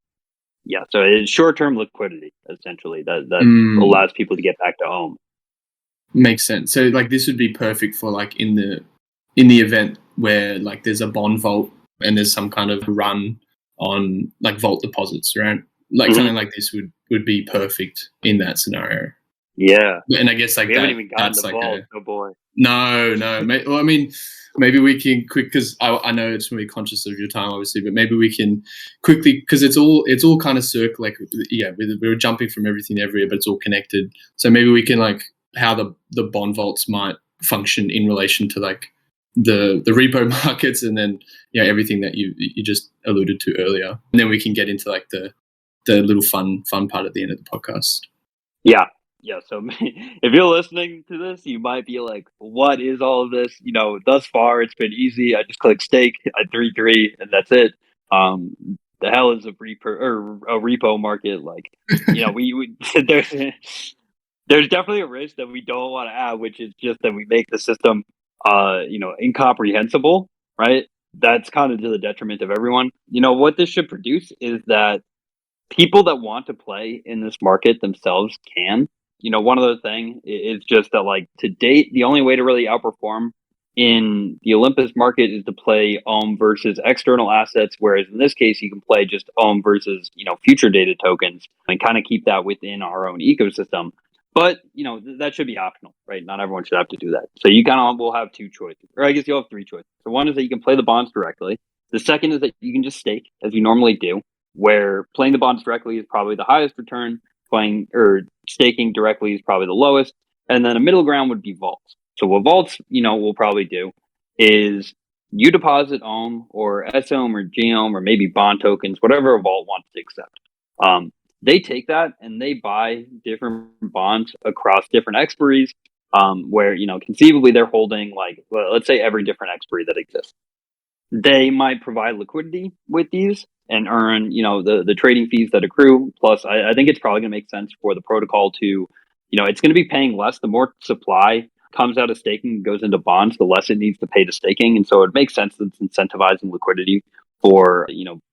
Yeah, so it's short-term liquidity, essentially, that allows people to get back to ohm. Makes sense. So like this would be perfect for like in the event where like there's a bond vault and there's some kind of run on like vault deposits, right? Like something like this would be perfect in that scenario. Yeah. And I guess like we haven't even gotten the vault. Oh boy. No. Well, I mean, maybe we can because I know it's really conscious of your time, obviously, but maybe we can quickly, because it's all kind of circle, like, we're jumping from everything everywhere, but it's all connected. So maybe we can like how the bond vaults might function in relation to like the repo markets, and then everything that you just alluded to earlier, and then we can get into like the little fun part at the end of the podcast. Yeah. So if you're listening to this, you might be like, what is all of this? Thus far it's been easy. I just click stake, I 3-3, and that's it. The hell is a repo market? Like, we there's definitely a risk that we don't want to add, which is just that we make the system incomprehensible, right? That's kind of to the detriment of everyone. What this should produce is that people that want to play in this market themselves can. One other thing is just that, like, to date, the only way to really outperform in the Olympus market is to play ohm versus external assets, whereas in this case, you can play just ohm versus, future dated tokens and kind of keep that within our own ecosystem. But, that should be optional, right? Not everyone should have to do that. So you kind of will have two choices, or I guess you'll have three choices. So one is that you can play the bonds directly. The second is that you can just stake as you normally do. where playing the bonds directly is probably the highest return, playing or staking directly is probably the lowest, and then a middle ground would be vaults. So what vaults, will probably do is you deposit OHM or SOHM or GOHM or maybe bond tokens, whatever a vault wants to accept. They take that and they buy different bonds across different expiries, where, conceivably they're holding, like, let's say every different expiry that exists. They might provide liquidity with these and earn, the trading fees that accrue. Plus, I think it's probably going to make sense for the protocol to, it's going to be paying less. The more supply comes out of staking and goes into bonds, the less it needs to pay to staking. And so it makes sense that it's incentivizing liquidity for,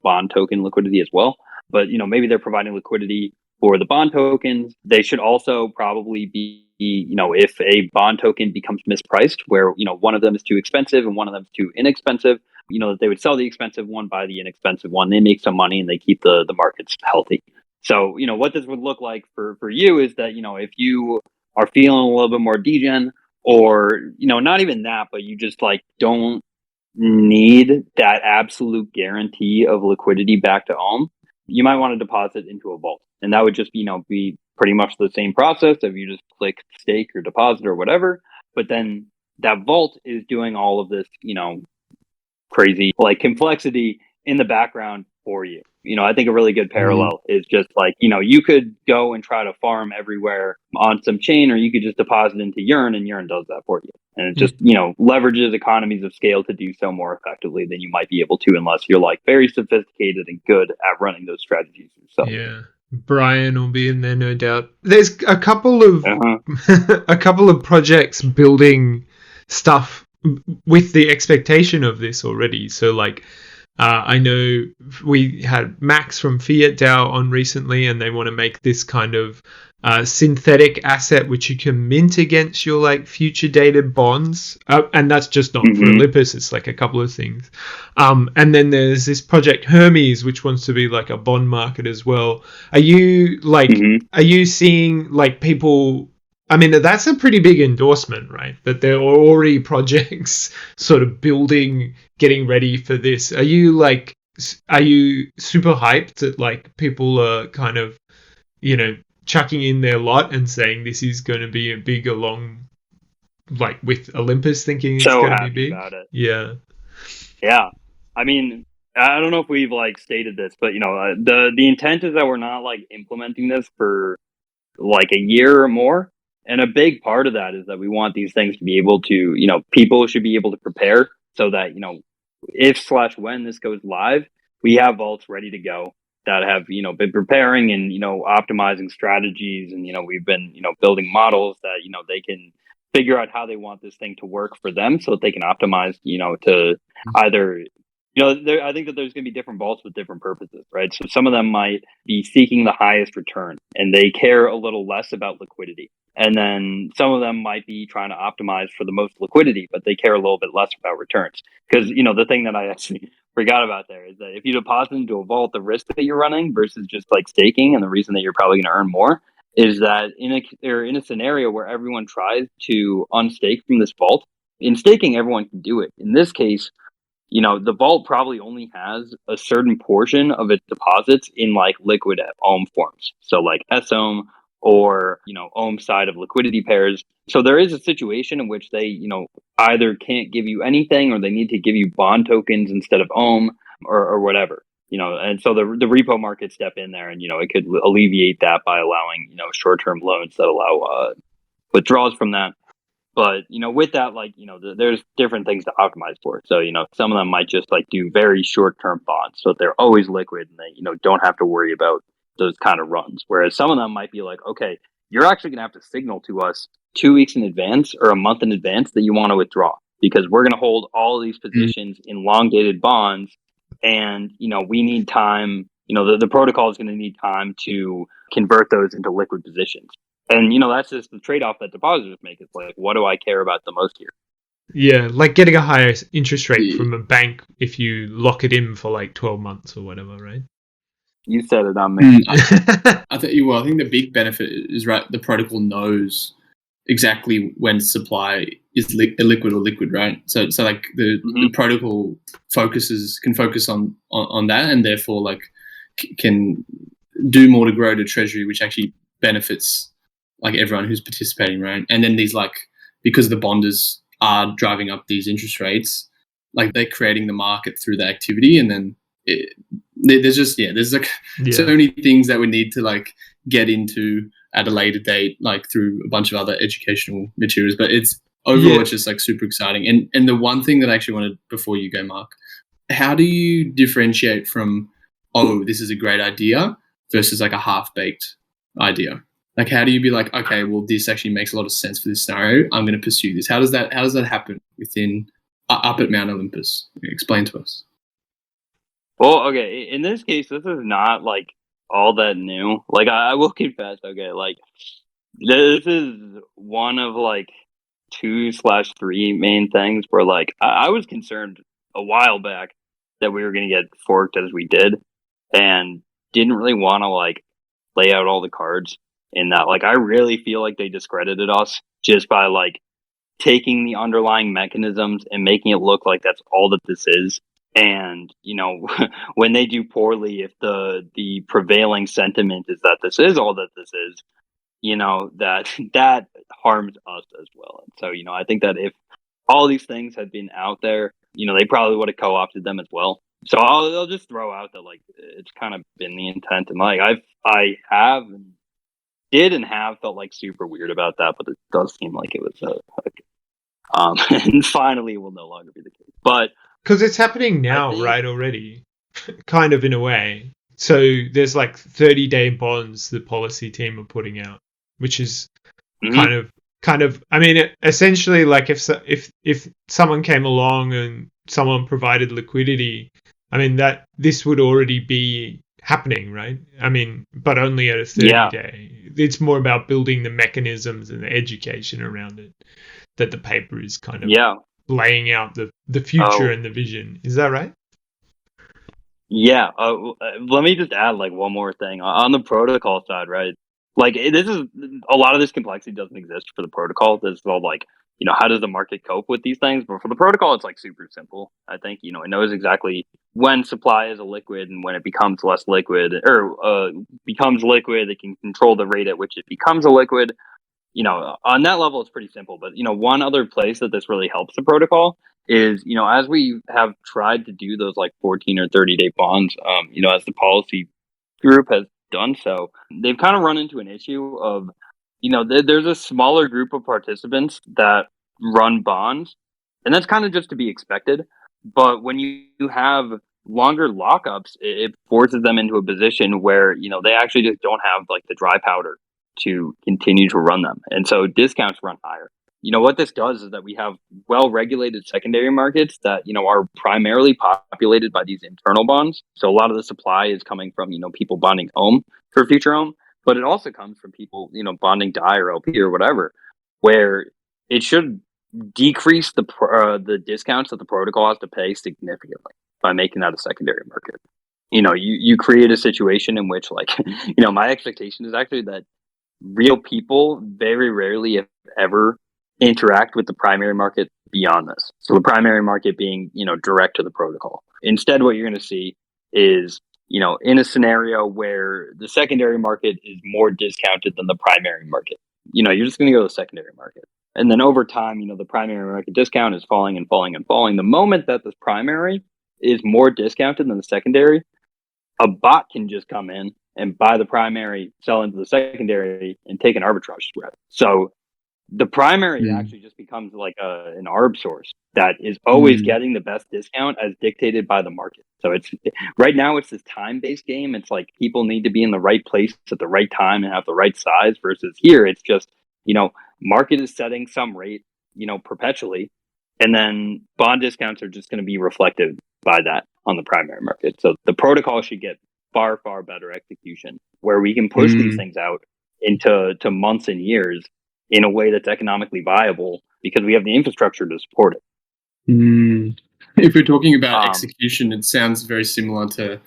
bond token liquidity as well. But, maybe they're providing liquidity for the bond tokens. They should also probably be, if a bond token becomes mispriced, where, one of them is too expensive and one of them is too inexpensive, that they would sell the expensive one, buy the inexpensive one. They make some money and they keep the markets healthy. So, what this would look like for you is that, if you are feeling a little bit more degen, or, not even that, but you just like don't need that absolute guarantee of liquidity back to OHM, you might want to deposit into a vault. And that would just, be pretty much the same process of you just click stake or deposit or whatever. But then that vault is doing all of this, crazy like complexity in the background for you. I think a really good parallel is just like, you could go and try to farm everywhere on some chain, or you could just deposit into Yearn and Yearn does that for you. And it just, leverages economies of scale to do so more effectively than you might be able to unless you're like very sophisticated and good at running those strategies yourself. Yeah. Brian will be in there, no doubt. There's a couple of a couple of projects building stuff with the expectation of this already. So like, I know we had Max from Fiat DAO on recently, and they want to make this kind of synthetic asset which you can mint against your like future dated bonds, and that's just not for Olympus. It's like a couple of things, and then there's this project Hermes which wants to be like a bond market as well. Are you like are you seeing like people? I mean, that's a pretty big endorsement, right? That there are already projects sort of building, getting ready for this. Are you super hyped that like people are kind of, chucking in their lot and saying this is going to be a big along, like with Olympus thinking it's going to be big? About it. Yeah. Yeah. I mean, I don't know if we've like stated this, but the intent is that we're not like implementing this for like a year or more. And a big part of that is that we want these things to be able to, people should be able to prepare so that, if/when this goes live, we have vaults ready to go that have, been preparing and, optimizing strategies. And, we've been, building models that, they can figure out how they want this thing to work for them so that they can optimize, to either, I think that there's going to be different vaults with different purposes, right? So some of them might be seeking the highest return and they care a little less about liquidity. And then some of them might be trying to optimize for the most liquidity, but they care a little bit less about returns. Because, the thing that I actually forgot about there is that if you deposit into a vault, the risk that you're running versus just like staking, and the reason that you're probably going to earn more is that in a scenario where everyone tries to unstake from this vault, in staking, everyone can do it. In this case, the vault probably only has a certain portion of its deposits in like liquid OHM forms. So like SOHM or, OHM side of liquidity pairs. So there is a situation in which they, either can't give you anything or they need to give you bond tokens instead of OHM or whatever, and so the repo market step in there and, it could alleviate that by allowing, short-term loans that allow withdrawals from that. But, with that, like, there's different things to optimize for. So, some of them might just like do very short-term bonds so that they're always liquid and they, don't have to worry about those kind of runs. Whereas some of them might be like, okay, you're actually going to have to signal to us 2 weeks in advance or a month in advance that you want to withdraw because we're going to hold all of these positions in long dated bonds. And, we need time, the protocol is going to need time to convert those into liquid positions. And, that's just the trade-off that depositors make. It's like, what do I care about the most here? Yeah, like getting a higher interest rate from a bank if you lock it in for like 12 months or whatever, right? You said it on me. I think the big benefit is, right, the protocol knows exactly when supply is illiquid or liquid, right? So like the protocol can focus on that, and therefore like can do more to grow the treasury, which actually benefits like everyone who's participating, right? And then these like, because the bonders are driving up these interest rates, like they're creating the market through the activity, and then there's like so many things that we need to like get into at a later date, like through a bunch of other educational materials. But it's overall it's just like super exciting. And the one thing that I actually wanted, before you go, Mark, how do you differentiate from, oh, this is a great idea versus like a half-baked idea? Like, how do you be like, okay, well, this actually makes a lot of sense for this scenario, I'm going to pursue this? How does that happen within up at Mount Olympus? Explain to us. Well, okay, in this case, this is not like all that new. Like, I will confess, okay, like this is one of like 2/3 main things where like I was concerned a while back that we were going to get forked as we did, and didn't really want to like lay out all the cards in that. Like, I really feel like they discredited us just by like taking the underlying mechanisms and making it look like that's all that this is. And, you know, when they do poorly, if the prevailing sentiment is that this is all that this is, you know, that harms us as well. And so, you know, I think that if all these things had been out there, you know, they probably would have co-opted them as well. So I'll just throw out that like it's kind of been the intent, and like I have and did and have felt like super weird about that, but it does seem like it was and finally it will no longer be the case. But because it's happening now, right? Already, kind of in a way. So there's like 30-day bonds the policy team are putting out, which is kind of. I mean, essentially, like if someone came along and someone provided liquidity, I mean that this would already be happening, right? I mean, but only at a 30-day. It's more about building the mechanisms and the education around it that the paper is kind of laying out the future and the vision. Is that right? Yeah. Let me just add like one more thing on the protocol side, right? Like this is a lot of this complexity doesn't exist for the protocol. This is all like, you know, how does the market cope with these things? But for the protocol, it's like super simple. I think, you know, it knows exactly when supply is a liquid and when it becomes less liquid or becomes liquid. It can control the rate at which it becomes a liquid. You know, on that level, it's pretty simple. But, you know, one other place that this really helps the protocol is, you know, as we have tried to do those like 14 or 30-day bonds, you know, as the policy group has done so, they've kind of run into an issue of, you know, there's a smaller group of participants that run bonds, and that's kind of just to be expected. But when you have longer lockups, it forces them into a position where, you know, they actually just don't have like the dry powder to continue to run them. And so discounts run higher. You know, what this does is that we have well-regulated secondary markets that, you know, are primarily populated by these internal bonds. So a lot of the supply is coming from, you know, people bonding home for future home, but it also comes from people, you know, bonding DAI or LP or whatever, where it should decrease the discounts that the protocol has to pay significantly by making that a secondary market. You know, you create a situation in which, like, you know, my expectation is actually that real people very rarely, if ever, interact with the primary market beyond this. So the primary market being, you know, direct to the protocol. Instead, what you're going to see is, you know, in a scenario where the secondary market is more discounted than the primary market, you know, you're just going to go to the secondary market. And then over time, you know, the primary market discount is falling and falling and falling. The moment that this primary is more discounted than the secondary, a bot can just come in and buy the primary, sell into the secondary, and take an arbitrage spread. So the primary actually just becomes like an arb source that is always getting the best discount as dictated by the market. So it's right now it's this time-based game. It's like people need to be in the right place at the right time and have the right size, versus here it's just, you know, market is setting some rate, you know, perpetually, and then bond discounts are just going to be reflected by that on the primary market. So the protocol should get far, far better execution where we can push these things out into months and years in a way that's economically viable because we have the infrastructure to support it. If we're talking about execution, it sounds very similar to,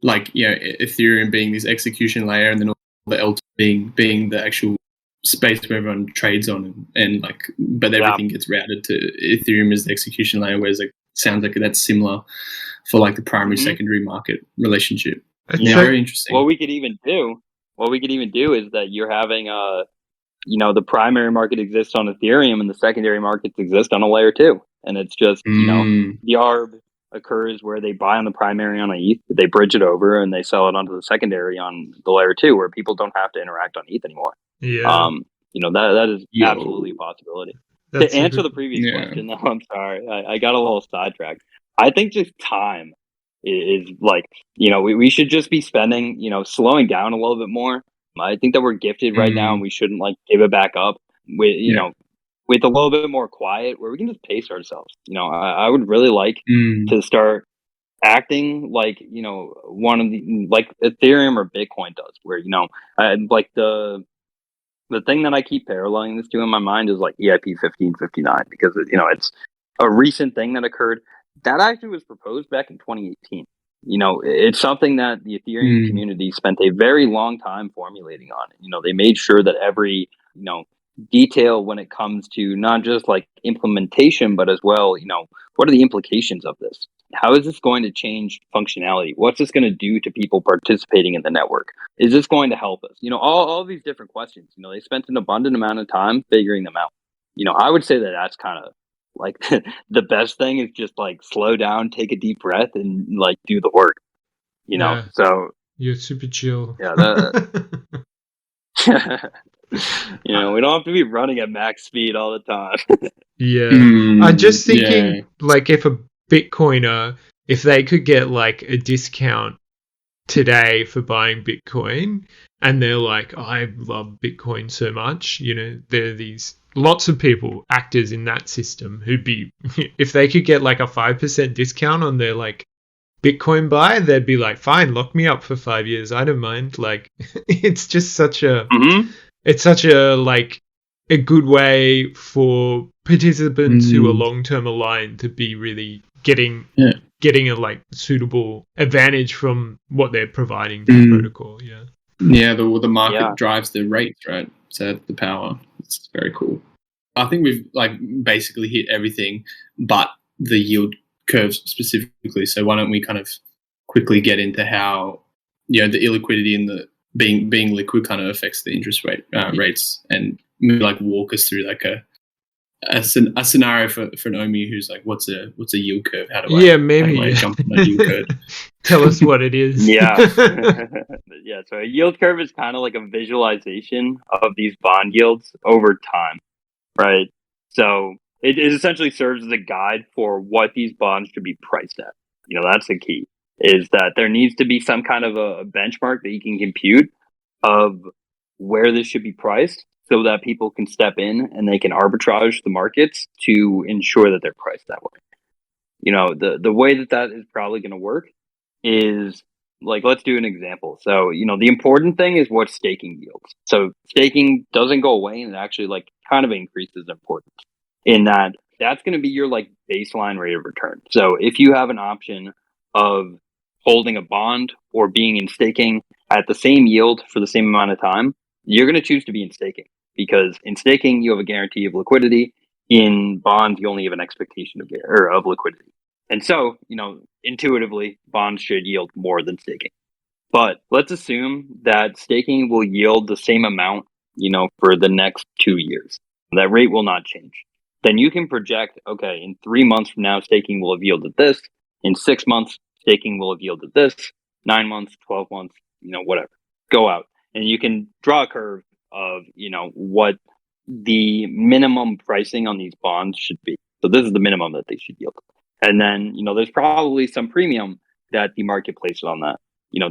like, you know, Ethereum being this execution layer, and then all the L2 being the actual space where everyone trades on, and like, but everything gets routed to Ethereum as the execution layer, whereas like sounds like that's similar for like the primary secondary market relationship. Very interesting. What we could even do is that you're having the primary market exists on Ethereum and the secondary markets exist on a layer 2. And it's just, the ARB occurs where they buy on the primary on ETH, they bridge it over and they sell it onto the secondary on the layer 2 where people don't have to interact on ETH anymore. Yeah. That is absolutely a possibility. To answer the previous question, though, I'm sorry, I got a little sidetracked. I think just time is like, we should just be spending, slowing down a little bit more. I think that we're gifted right now and we shouldn't like give it back up with, with a little bit more quiet where we can just pace ourselves. I would really like to start acting like, one of the, like Ethereum or Bitcoin does, where, like the thing that I keep paralleling this to in my mind is like EIP 1559, because, it's a recent thing that occurred that actually was proposed back in 2018. It's something that the Ethereum community spent a very long time formulating on. They made sure that every, detail when it comes to not just like implementation, but as well, what are the implications of this? How is this going to change functionality? What's this going to do to people participating in the network? Is this going to help us? All these different questions. They spent an abundant amount of time figuring them out. I would say that that's kind of like the best thing is just like slow down, take a deep breath, and like do the work. So you're super chill. Yeah. We don't have to be running at max speed all the time. Yeah. I'm just thinking, like, if a Bitcoiner, if they could get like a discount today for buying Bitcoin, and they're like, I love Bitcoin so much, there are these lots of people, actors in that system, who'd be, if they could get like a 5% discount on their like Bitcoin buy, they'd be like, fine, lock me up for 5 years, I don't mind. Like, it's just such a it's such a like a good way for participants who are long-term aligned to be really getting a like suitable advantage from what they're providing to the protocol. The market drives the rates, right? So the power, it's very cool. I think we've like basically hit everything but the yield curve specifically, so why don't we kind of quickly get into how the illiquidity and the being liquid kind of affects the interest rate rates, and maybe like walk us through like a scenario for Naomi who's like, what's a yield curve? How do I jump on a yield curve? Tell us what it is. So a yield curve is kind of like a visualization of these bond yields over time, right? So it essentially serves as a guide for what these bonds should be priced at. That's the key, is that there needs to be some kind of a benchmark that you can compute of where this should be priced so that people can step in and they can arbitrage the markets to ensure that they're priced that way. The way that is probably going to work is, like, let's do an example. So, the important thing is what staking yields. So staking doesn't go away, and it actually like kind of increases importance in that that's going to be your like baseline rate of return. So if you have an option of holding a bond or being in staking at the same yield for the same amount of time, you're going to choose to be in staking, because in staking you have a guarantee of liquidity. In bonds, you only have an expectation of liquidity. And so, intuitively, bonds should yield more than staking. But let's assume that staking will yield the same amount, for the next 2 years. That rate will not change. Then you can project, okay, in 3 months from now, staking will have yielded this. In 6 months, staking will have yielded this. 9 months, 12 months, whatever. Go out. And you can draw a curve of, what the minimum pricing on these bonds should be. So this is the minimum that they should yield. And then, there's probably some premium that the market places on that.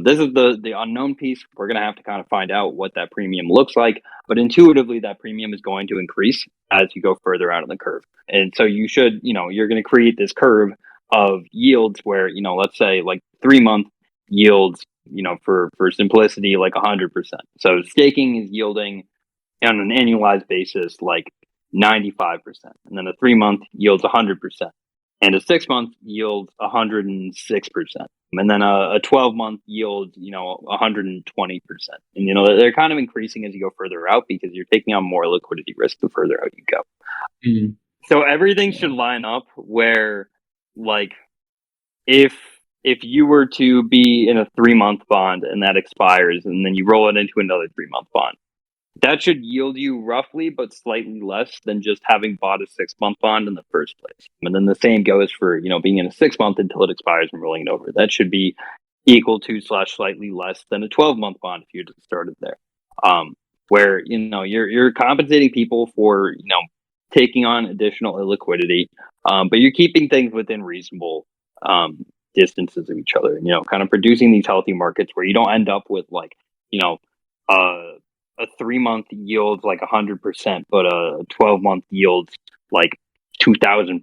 This is the unknown piece. We're going to have to kind of find out what that premium looks like. But intuitively, that premium is going to increase as you go further out on the curve. And so you should, you're going to create this curve of yields where, let's say like 3 month yields, for simplicity, like 100%. So staking is yielding on an annualized basis like 95%. And then a 3 month yields 100%. And a 6 month yields 106%. And then a 12 month yields, 120%. And, they're kind of increasing as you go further out because you're taking on more liquidity risk the further out you go. So everything should line up where, like, if if you were to be in a 3-month bond and that expires, and then you roll it into another 3-month bond, that should yield you roughly, but slightly less than just having bought a 6-month bond in the first place. And then the same goes for, being in a 6-month until it expires and rolling it over. That should be equal to / slightly less than a 12-month bond if you just started there. Where, you're compensating people for, taking on additional illiquidity, but you're keeping things within reasonable distances of each other, kind of producing these healthy markets where you don't end up with a 3-month yields 100%, but a 12-month yields 2,000%,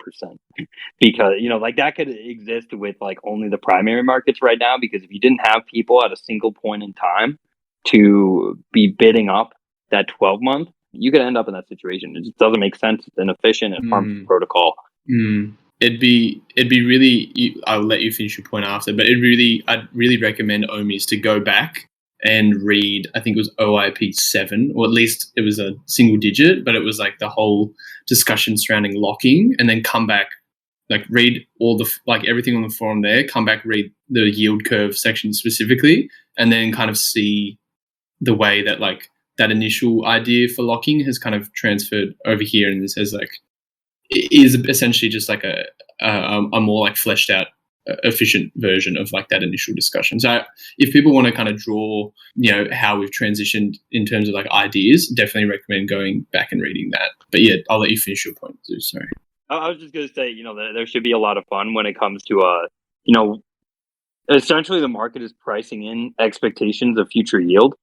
because that could exist with only the primary markets right now, because if you didn't have people at a single point in time to be bidding up that 12-month, you could end up in that situation. It just doesn't make sense. It's inefficient and harmful protocol. It'd be really, I'll let you finish your point after, but I'd really recommend Omis to go back and read, I think it was OIP 7, or at least it was a single digit, but it was the whole discussion surrounding locking, and then come back, read all the, everything on the forum there, come back, read the yield curve section specifically, and then kind of see the way that that initial idea for locking has kind of transferred over here, and it says it is essentially just a more fleshed out, efficient version of that initial discussion. So if people want to kind of draw, how we've transitioned in terms of ideas, definitely recommend going back and reading that. But yeah, I'll let you finish your point, Zeus. Sorry. I was just going to say, there should be a lot of fun when it comes to, essentially the market is pricing in expectations of future yield.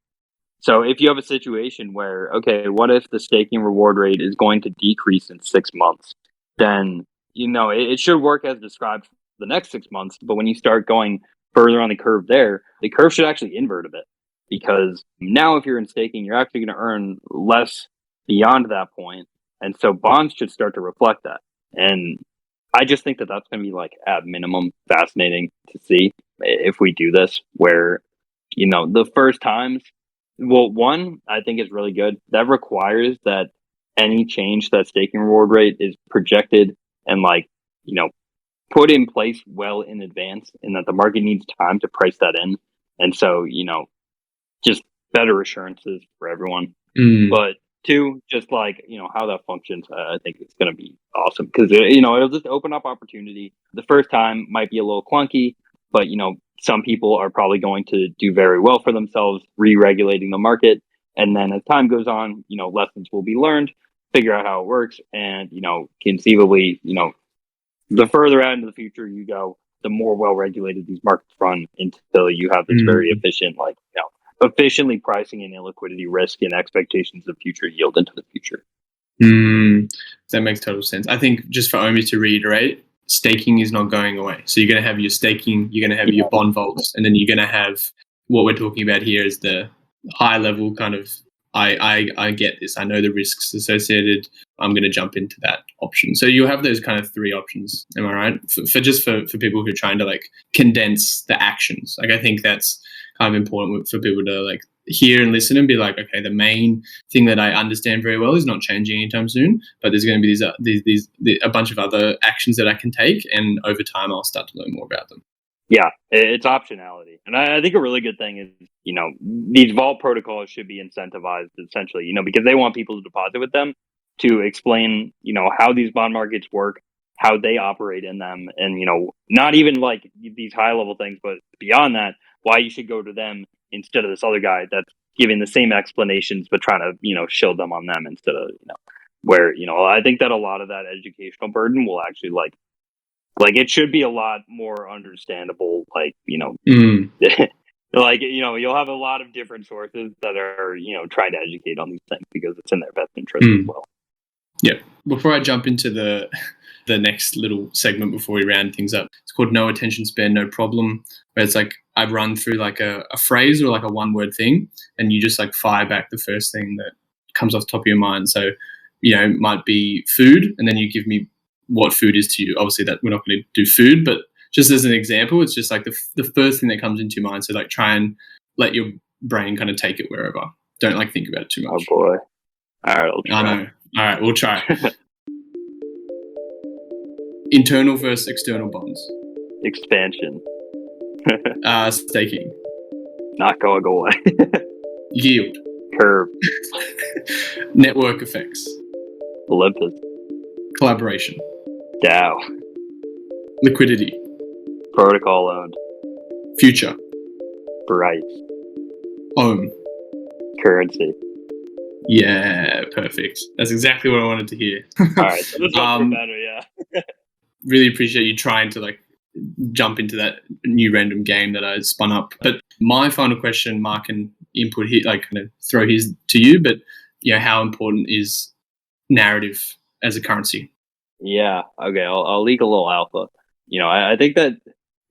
So if you have a situation where, okay, what if the staking reward rate is going to decrease in 6 months? Then, it should work as described for the next 6 months. But when you start going further on the curve there, the curve should actually invert a bit. Because now if you're in staking, you're actually going to earn less beyond that point. And so bonds should start to reflect that. And I just think that that's going to be at minimum fascinating to see if we do this, where, the first times, well, one, I think is really good. That requires that any change to that staking reward rate is projected and put in place well in advance, and that the market needs time to price that in. And so, just better assurances for everyone. But two, just how that functions, I think it's going to be awesome, because, it'll just open up opportunity. The first time might be a little clunky, but, some people are probably going to do very well for themselves, re-regulating the market. And then as time goes on, lessons will be learned, figure out how it works. And, conceivably, the further out into the future you go, the more well-regulated these markets run, until you have this very efficient, efficiently pricing in illiquidity risk and expectations of future yield into the future. That makes total sense. I think, just for Omi to reiterate, staking is not going away. So you're going to have your staking, you're going to have your bond vaults, and then you're going to have what we're talking about here is the high level kind of, I get this, I know the risks associated, I'm going to jump into that option. So you'll have those kind of 3 options. Am I right? For people who are trying to condense the actions. I think that's kind of important for people to hear and listen and be okay, the main thing that I understand very well is not changing anytime soon, but there's going to be a bunch of other actions that I can take, and over time I'll start to learn more about them. Yeah, it's optionality. And I think a really good thing is, these vault protocols should be incentivized, essentially, because they want people to deposit with them, to explain, how these bond markets work, how they operate in them, and, not even these high level things, but beyond that, why you should go to them instead of this other guy that's giving the same explanations, but trying to, shield them on them instead of, where, I think that a lot of that educational burden will actually it should be a lot more understandable, you'll have a lot of different sources that are, trying to educate on these things, because it's in their best interest as well. Yeah. Before I jump into the next little segment before we round things up, it's called No Attention Span, No Problem, where it's I run through a phrase or a one-word thing, and you just fire back the first thing that comes off the top of your mind. So, it might be food, and then you give me what food is to you. Obviously, that we're not going to do food, but just as an example, it's just the first thing that comes into your mind. So try and let your brain kind of take it wherever. Don't think about it too much. Oh boy. All right, I know. All right, we'll try. Internal versus external bonds. Expansion. Staking. Not going away. Yield. Curve. Network effects. Olympus. Collaboration. DAO. Liquidity. Protocol owned. Future. Bright. Ohm. Currency. Yeah, perfect. That's exactly what I wanted to hear. All right, so this one's better, yeah. Really appreciate you trying to like jump into that new random game that I spun up. But my final question, Mark can input here, like kind of throw his to you, but how important is narrative as a currency? Yeah, okay, I'll leak a little alpha. I think that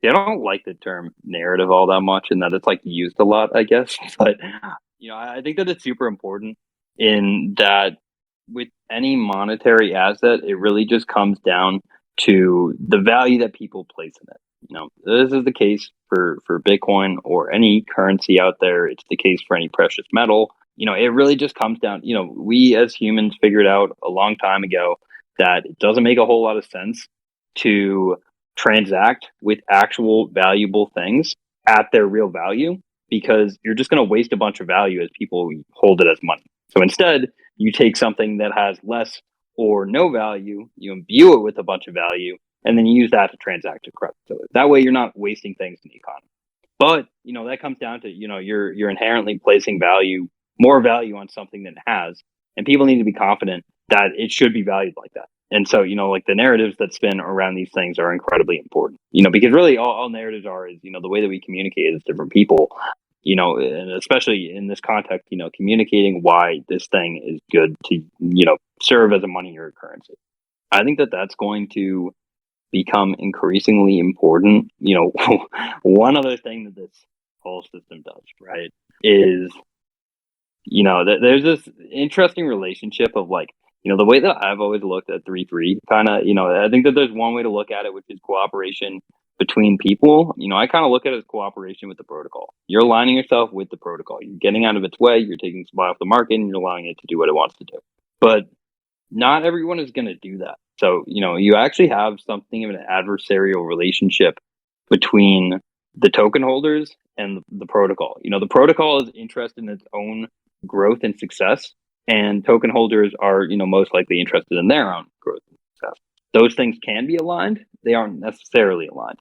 I don't like the term narrative all that much, and that it's like used a lot, I guess. But I think that it's super important in that with any monetary asset, it really just comes down to the value that people place in it. This is the case for Bitcoin or any currency out there. It's the case for any precious metal. It really just comes down, we as humans figured out a long time ago that it doesn't make a whole lot of sense to transact with actual valuable things at their real value, because you're just going to waste a bunch of value as people hold it as money. So instead, you take something that has less or no value, you imbue it with a bunch of value, and then you use that to transact across. So that way you're not wasting things in the economy. But, that comes down to, you're inherently placing more value on something than it has. And people need to be confident that it should be valued like that. And so, like the narratives that spin around these things are incredibly important, because really all narratives are is, the way that we communicate as different people, and especially in this context, communicating why this thing is good to, serve as a money or a currency. I think that that's going to become increasingly important. One other thing that this whole system does, right, is, there's this interesting relationship of like, the way that I've always looked at 3-3 kind of, I think that there's one way to look at it, which is cooperation between people. I kind of look at it as cooperation with the protocol. You're aligning yourself with the protocol. You're getting out of its way. You're taking supply off the market and you're allowing it to do what it wants to do. But not everyone is going to do that. So, you actually have something of an adversarial relationship between the token holders and the protocol. The protocol is interested in its own growth and success, and token holders are, most likely interested in their own growth and success. Those things can be aligned. They aren't necessarily aligned.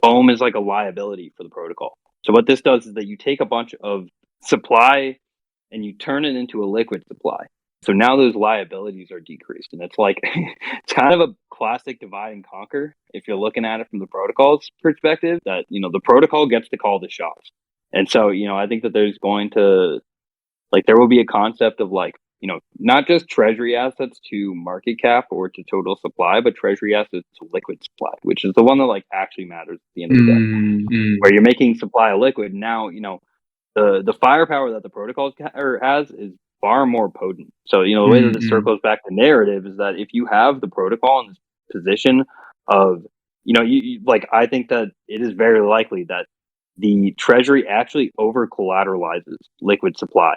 Ohm is like a liability for the protocol. So what this does is that you take a bunch of supply and you turn it into a liquid supply. So now those liabilities are decreased. And it's like, it's kind of a classic divide and conquer if you're looking at it from the protocol's perspective, that, the protocol gets to call the shots. And so, I think that there's going to, like, there will be a concept of like, not just treasury assets to market cap or to total supply, but treasury assets to liquid supply, which is the one that like actually matters at the end of the day, where you're making supply liquid. Now, the firepower that the protocol has is far more potent. So, the way that this circles back to narrative is that if you have the protocol in this position of, I think that it is very likely that the treasury actually over collateralizes liquid supply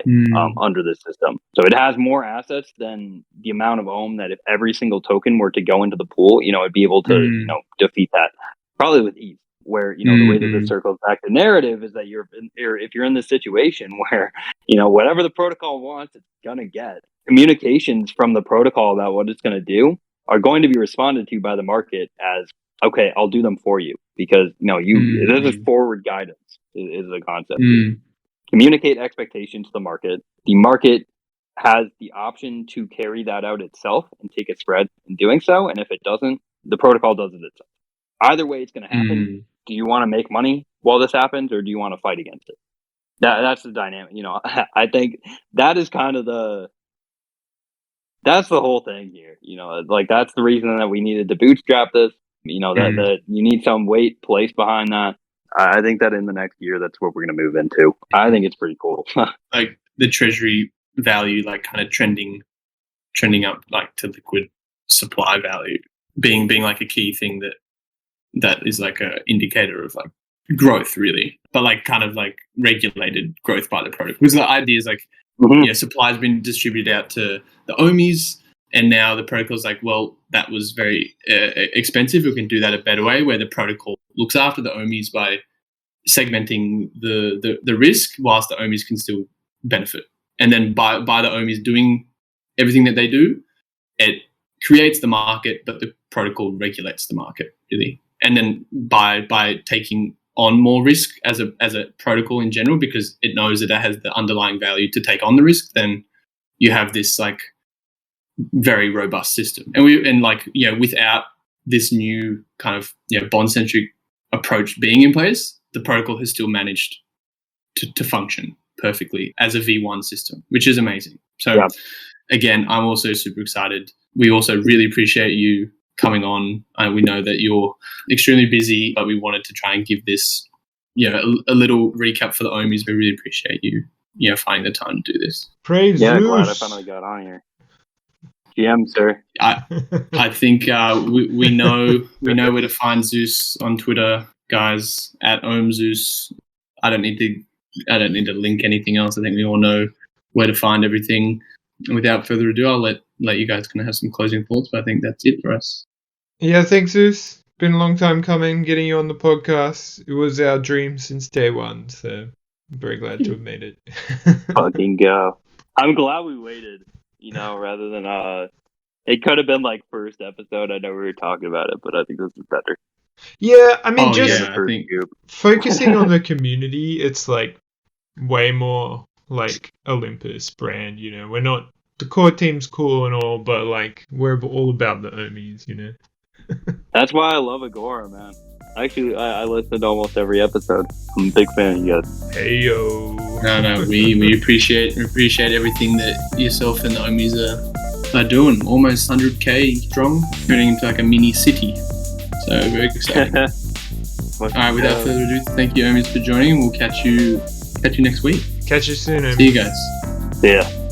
under this system. So it has more assets than the amount of ohm that if every single token were to go into the pool, it'd be able to, defeat that probably with ease. Where, the way that this circles back to narrative is that if you're in this situation where, whatever the protocol wants, it's going to get. Communications from the protocol about what it's going to do are going to be responded to by the market as, okay, I'll do them for you, because this is forward guidance is the concept. Communicate expectations to the market. The market has the option to carry that out itself and take a spread in doing so. And if it doesn't, the protocol does it itself. Either way, it's going to happen. Do you want to make money while this happens, or do you want to fight against it? That's the dynamic. I think that is kind of that's the whole thing here. Like that's the reason that we needed to bootstrap this. That you need some weight placed behind that. I think that in the next year, that's what we're going to move into. I think it's pretty cool. Like the treasury value, like kind of trending up, like to liquid supply value, being like a key thing that is like a indicator of like growth, really, but like kind of like regulated growth by the protocol. Because the idea is like, supply has been distributed out to the ohmies. And now the protocol's like, well, that was very expensive. We can do that a better way, where the protocol looks after the ohmies by segmenting the risk whilst the Ohmies can still benefit. And then by the Ohmies doing everything that they do, it creates the market, but the protocol regulates the market, really. And then by taking on more risk as a protocol in general, because it knows that it has the underlying value to take on the risk, then you have this like very robust system. And without this new kind of bond-centric approach being in place, the protocol has still managed to function perfectly as a V1 system, which is amazing. So again, I'm also super excited. We also really appreciate you coming on. We know that you're extremely busy, but we wanted to try and give this, a little recap for the Ohmies. We really appreciate you, finding the time to do this. Praise Zeus. Zeus. Glad I finally got on here. GM, sir. I think we know where to find Zeus on Twitter, guys, at OhmZeus. I don't need to link anything else. I think we all know where to find everything. And without further ado, I'll let you guys kind of have some closing thoughts, but I think that's it for us. Yeah, thanks, Zeus. Been a long time coming, getting you on the podcast. It was our dream since day one, so I'm very glad to have made it. Fucking go. I'm glad we waited, rather than it could have been like first episode. I know we were talking about it, but I think this is better. Yeah, I mean, I think focusing on the community, it's like way more like Olympus brand, we're not, the core team's cool and all, but like we're all about the Ohmies, That's why I love Agora, man. Actually, I listened to almost every episode. I'm a big fan of you guys. Hey yo. No, we appreciate everything that yourself and the Ohmies are doing. Almost 100k strong, turning into like a mini city. So very exciting. All right, without further ado, thank you, Ohmies, for joining. We'll catch you next week. Catch you soon, Ohmies. See you guys. Yeah.